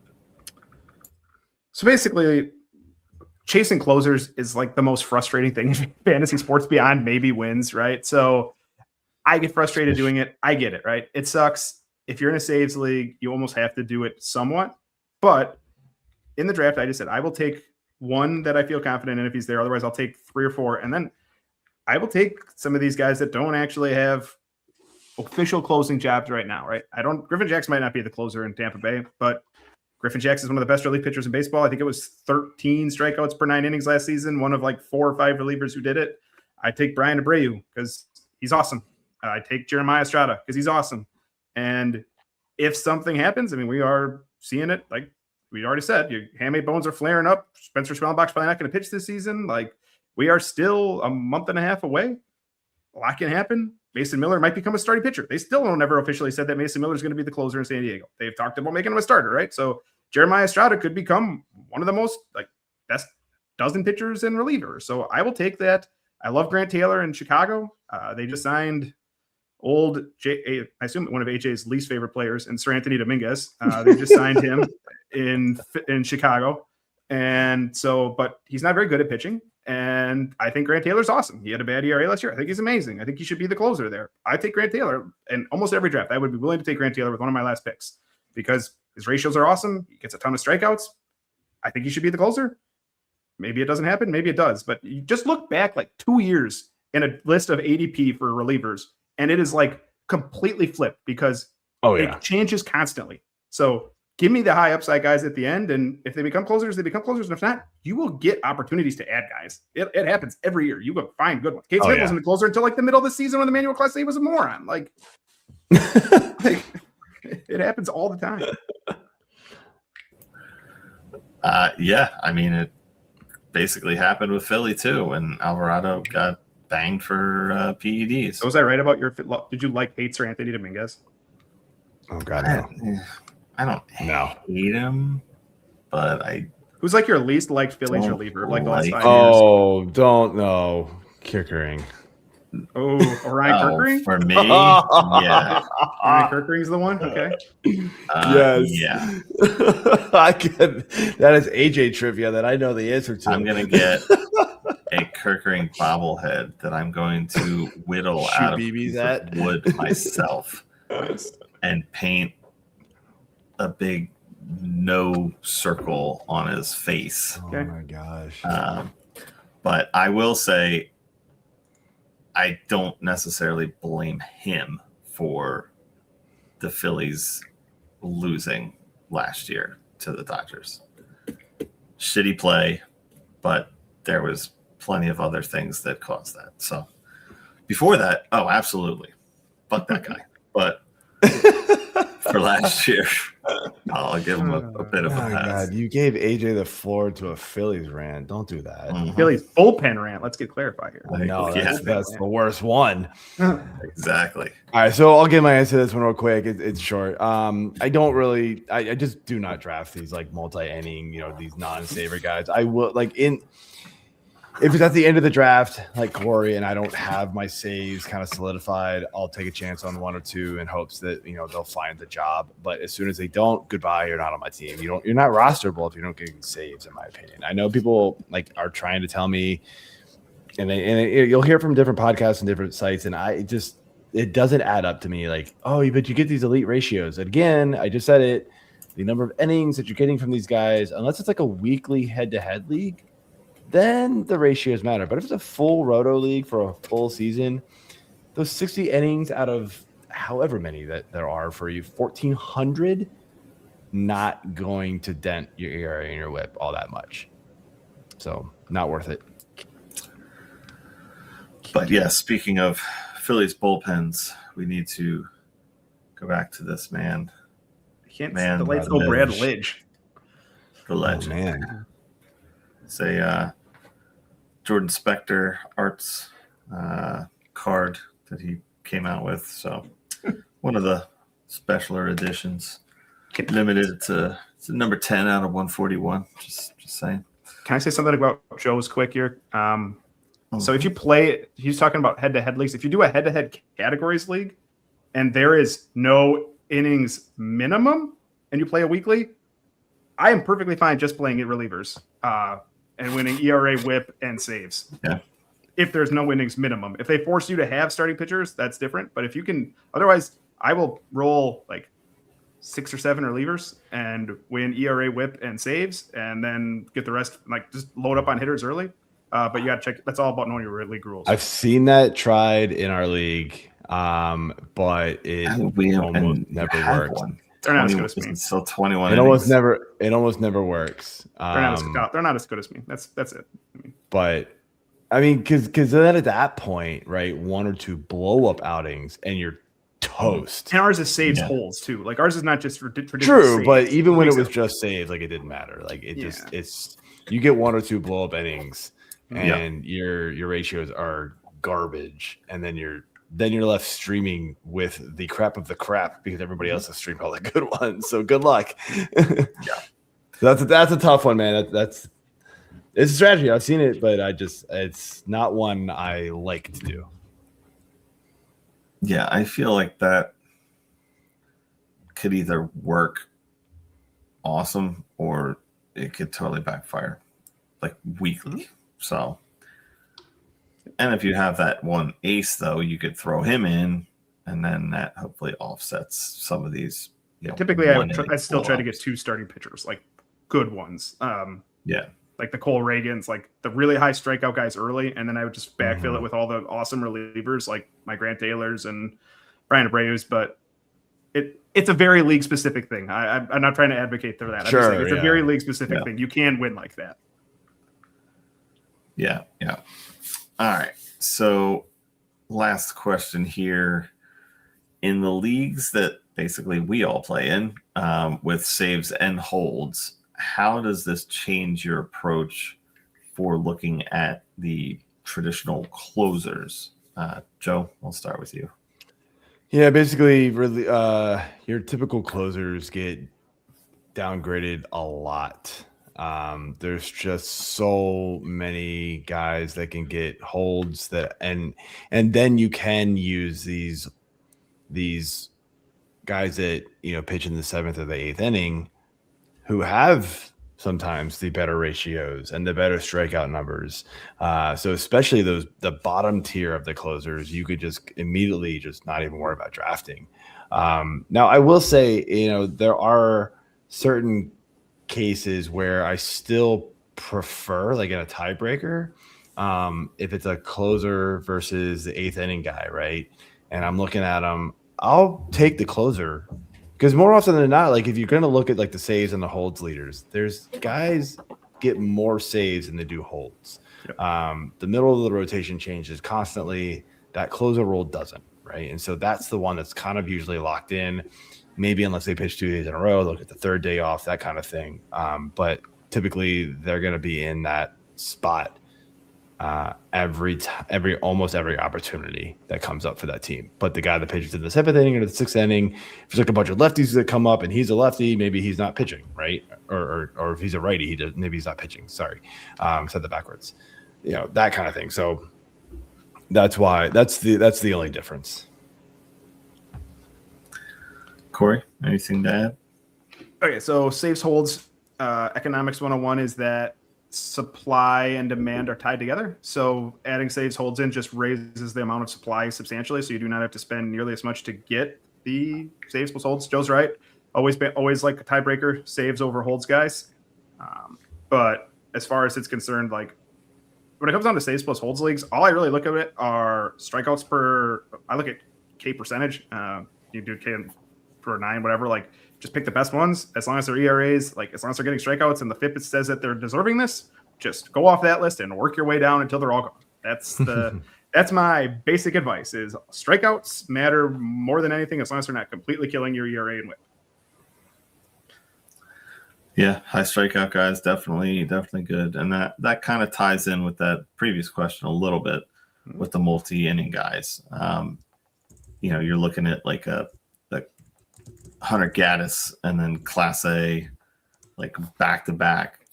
So basically, chasing closers is the most frustrating thing in fantasy sports beyond maybe wins, right? So I get frustrated doing it. I get it, right? It sucks. If you're in a saves league, you almost have to do it somewhat. But in the draft, I just said, I will take one that I feel confident in if he's there. Otherwise, I'll take 3 or 4. And then I will take some of these guys that don't actually have official closing jobs right now, right? Griffin Jackson might not be the closer in Tampa Bay, but Griffin Jackson is one of the best relief pitchers in baseball. I think it was 13 strikeouts per 9 innings last season, one of 4 or 5 relievers who did it. I take Brian Abreu because he's awesome. I take Jeremiah Estrada because he's awesome. And if something happens, we are seeing it. We already said, your handmade bones are flaring up. Spencer Schwellenbach's probably not going to pitch this season. We are still a month and a half away. A lot can happen. Mason Miller might become a starting pitcher. They still don't ever officially said that Mason Miller is going to be the closer in San Diego. They've talked about making him a starter, right? So Jeremiah Estrada could become one of the most best dozen pitchers and relievers. So I will take that. I love Grant Taylor in Chicago. They just signed I assume one of AJ's least favorite players, and Sir Anthony Dominguez. They just signed him in Chicago. And so, but he's not very good at pitching. And I think Grant Taylor's awesome. He had a bad ERA last year. I think he's amazing. I think he should be the closer there. I take Grant Taylor in almost every draft. I would be willing to take Grant Taylor with one of my last picks because his ratios are awesome. He gets a ton of strikeouts. I think he should be the closer. Maybe it doesn't happen. Maybe it does. But you just look back like 2 years in a list of ADP for relievers, and it is like completely flipped because it changes constantly. So give me the high upside guys at the end, and if they become closers, they become closers. And if not, you will get opportunities to add guys. It happens every year. You will find good ones. Cade Smith wasn't a closer until like the middle of the season when the Manuel Class A was a moron. Like it happens all the time. I mean, it basically happened with Philly too, when Alvarado got banged for PEDs. So was I right about did you hate Sir Anthony Dominguez? Oh God, no. I don't hate him, but who's like your least liked Phillies reliever of like the last 5 years? Oh, don't know. Kickering. Oh, Orion Kirkering? For me, yeah. Orion Kirkering's the one? Okay. Yes. Yeah. That is AJ trivia that I know the answer to. I'm going to get a Kirkering bobblehead that I'm going to whittle out of BBs at wood myself and paint a big no circle on his face. Oh my gosh. But I will say I don't necessarily blame him for the Phillies losing last year to the Dodgers. Shitty play, but there was plenty of other things that caused that. So before that, absolutely. Fuck that guy. But for last year, I'll give him a bit of a pass. God, you gave AJ the floor to a Phillies rant. Don't do that. Mhm. Phillies bullpen rant. Let's get clarified here. No, that's the worst one. Exactly. All right, so I'll give my answer to this one real quick. It's short. I don't really. I just do not draft these like multi-inning, these non-saver guys. I will if it's at the end of the draft, like Corey, and I don't have my saves kind of solidified, I'll take a chance on one or two in hopes that they'll find the job. But as soon as they don't, goodbye. You're not on my team. You're not rosterable if you don't get saves, in my opinion. I know people are trying to tell me, and you'll hear from different podcasts and different sites, and it doesn't add up to me. Like, but you get these elite ratios. Again, I just said it. The number of innings that you're getting from these guys, unless it's like a weekly head-to-head league, then the ratios matter. But if it's a full roto league for a full season, those 60 innings out of however many that there are for you, 1,400, not going to dent your ERA and your whip all that much. So not worth it. But yeah, speaking of Phillies bullpens, we need to go back to this man. The late Brad Lidge. The legend. Oh, man. Say Jordan Spector arts card that he came out with. So one of the specialer editions, limited to number 10 out of 141. Just saying. Can I say something about Joe's quick here? So if you play, he's talking about head-to-head leagues. If you do a head-to-head categories league and there is no innings minimum and you play a weekly, I am perfectly fine just playing it relievers. And winning ERA, whip, and saves. Yeah. If there's no innings minimum. If they force you to have starting pitchers, that's different. But if you can, otherwise, I will roll like 6 or 7 relievers and win ERA, whip, and saves, and then get the rest, just load up on hitters early. But you got to check. That's all about knowing your league rules. I've seen that tried in our league, but it almost never works. They're not as good as me. So 21. It almost never works. They're not as good as me. That's it. But I mean, because then at that point, right, 1 or 2 blow up outings and you're toast. And ours is saves holes too. Like ours is not just for true, saves. but even when it was just saves, like it didn't matter. Like it's you get 1 or 2 blow up innings and your ratios are garbage, and then you're then you're left streaming with the crap of the crap because everybody else has streamed all the good ones. So good luck. Yeah, That's a tough one, man. It's a strategy. I've seen it, but it's not one I like to do. Yeah, I feel like that could either work awesome or it could totally backfire, like weekly. So, and if you have that one ace, though, you could throw him in, and then that hopefully offsets some of these. Typically, I still try to get 2 starting pitchers, like good ones. Yeah. Like the Cole Reagans, like the really high strikeout guys early, and then I would just backfill it with all the awesome relievers like my Grant Taylors and Brian Abreu's. But it's a very league specific thing. I'm not trying to advocate for that. Sure, it's a very league specific thing. You can win like that. Yeah. All right. So last question here. In the leagues that basically we all play in with saves and holds, how does this change your approach for looking at the traditional closers? Joe, I'll start with you. Yeah, basically, really, your typical closers get downgraded a lot. There's just so many guys that can get holds and then you can use these guys that pitch in the 7th or the 8th inning who have sometimes the better ratios and the better strikeout numbers. So especially the bottom tier of the closers, you could just immediately just not even worry about drafting. Now I will say, there are certain cases where I still prefer, like in a tiebreaker, if it's a closer versus the 8th inning guy, right? And I'm looking at them, I'll take the closer. Because more often than not, like if you're going to look at like the saves and the holds leaders, there's guys get more saves than they do holds. Yep. The middle of the rotation changes constantly. That closer role doesn't, right? And so that's the one that's kind of usually locked in. Maybe unless they pitch 2 days in a row, they'll get the 3rd day off, that kind of thing. But typically they're going to be in that spot almost every opportunity that comes up for that team. But the guy that pitches in the 7th inning or the 6th inning, if there's like a bunch of lefties that come up and he's a lefty, maybe he's not pitching, right? Or if he's a righty, maybe he's not pitching. Sorry, said that backwards. That kind of thing. So that's why that's the only difference. Corey, anything to add? Okay, so saves holds economics 101 is that supply and demand are tied together. So adding saves holds in just raises the amount of supply substantially. So you do not have to spend nearly as much to get the saves plus holds. Joe's right. Always like a tiebreaker, saves over holds guys. But as far as it's concerned, like when it comes down to saves plus holds leagues, all I really look at it are strikeouts per. I look at K percentage. You do K per 9, whatever. Like just pick the best ones. As long as their ERAs, like as long as they're getting strikeouts and the FIP says that they're deserving this, just go off that list and work your way down until they're all gone. That's my basic advice. Is strikeouts matter more than anything as long as they're not completely killing your ERA and WHIP. Yeah, high strikeout guys definitely good, and that kind of ties in with that previous question a little bit with the multi-inning guys. You're looking at like a Hunter Gaddis and then Class A, like back to back.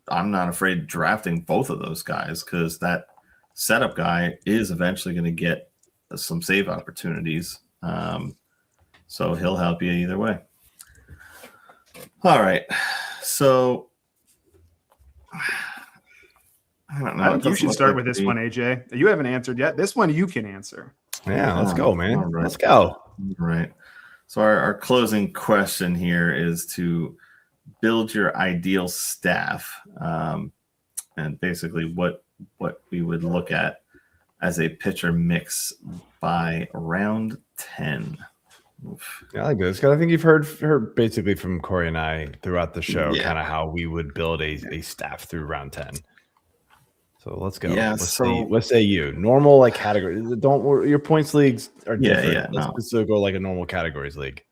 I'm not afraid of drafting both of those guys because that setup guy is eventually going to get some save opportunities. So he'll help you either way. All right. So I don't know. I think you should start with this one, AJ. You haven't answered yet. This one you can answer. Yeah, let's go, man. Right. Let's go. All right. So our closing question here is to build your ideal staff, and basically what we would look at as a pitcher mix by round 10. Oof. Yeah, I like this. I think you've heard basically from Corey and I throughout the show kind of how we would build a staff through round 10. So let's go. Yeah, let's say you normal like category. Your points leagues are different. Yeah. Let's go like a normal categories league.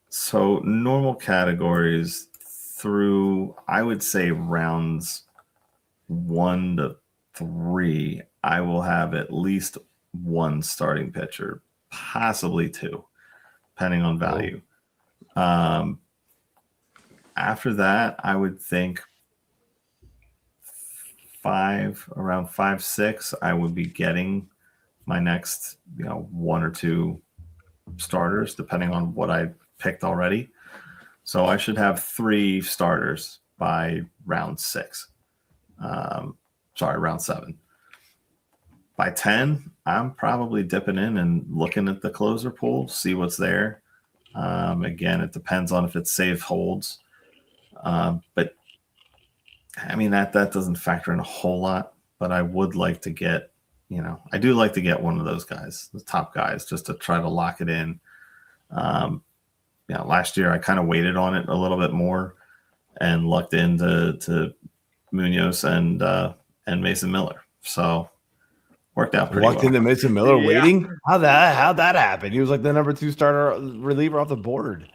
So normal categories through, I would say rounds 1 to 3, I will have at least one starting pitcher, possibly two, depending on value. After that, I would think around 5, 6, I would be getting my next, one or two starters, depending on what I picked already. So I should have 3 starters by round 6. Round 7. By 10, I'm probably dipping in and looking at the closer pool, see what's there. Again, it depends on if it's save holds. But I mean, that doesn't factor in a whole lot, but I would like to get, I do like to get one of those guys, the top guys, just to try to lock it in. Last year I kind of waited on it a little bit more and lucked into Munoz and Mason Miller. So worked out pretty well. Walked into Mason Miller waiting? How'd that happen? He was like the number 2 starter reliever off the board.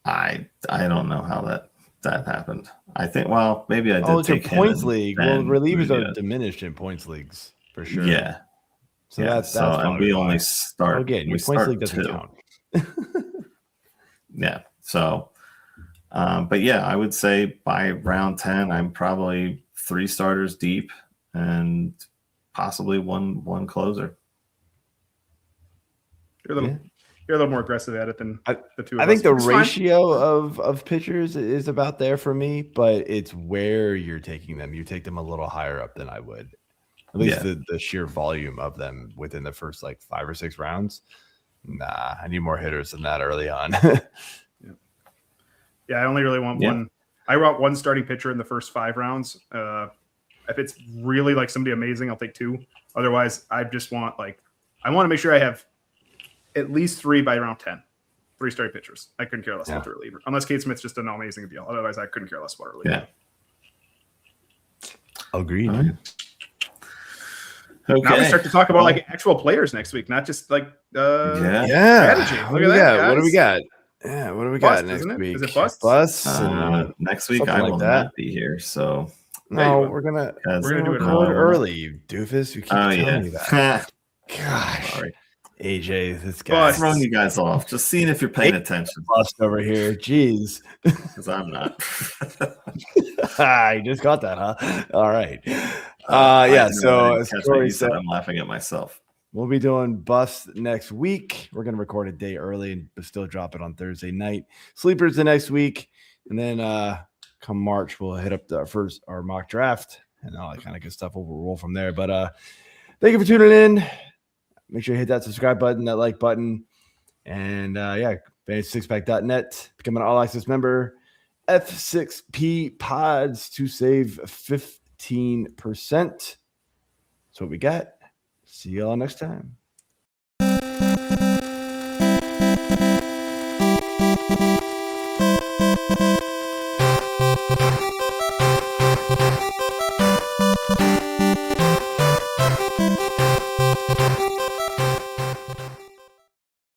I don't know how that happened. I think, maybe I did it's take a points league. Well, relievers Munoz are diminished in points leagues for sure. Yeah. So that's and we only start. Again, your points league doesn't count. Yeah. So, but yeah, I would say by round 10, I'm probably 3 starters deep and possibly one closer. You're a little more aggressive at it than the two of us. I think the It's ratio of pitchers is about there for me, but it's where you're taking them. You take them a little higher up than I would. At least the sheer volume of them within the first 5 or 6 rounds. Nah, I need more hitters than that early on. Yeah, I only really want one. I want one starting pitcher in the first 5 rounds. If it's really somebody amazing, I'll take 2. Otherwise, I just want I want to make sure I have at least 3 by round 10. 3 starting pitchers. I couldn't care less about the reliever. Unless Kate Smith's just an amazing deal. Otherwise, I couldn't care less about a reliever. Yeah. Agreed. Right. Okay. Now we start to talk about actual players next week, not just strategy. Look at that. What do we got? Yeah, what do we got next week? Is it busts? Busts. Next week I will not be here, so no, we're gonna do it early, you doofus. You keep telling me that. Gosh, sorry. AJ, this guy throwing you guys off. Just seeing if you're paying attention. Bust over here, jeez. Because I'm not. You just got that, huh? All right. So as Corey said, I'm laughing at myself. We'll be doing bust next week. We're going to record a day early, but still drop it on Thursday night. Sleepers the next week, and then come March, we'll hit up our mock draft and all that kind of good stuff. We'll roll from there. But thank you for tuning in. Make sure you hit that subscribe button, that like button, and fantasy6pack.net. Become an all-access member. F6P pods to save 15%. That's what we got. See y'all next time.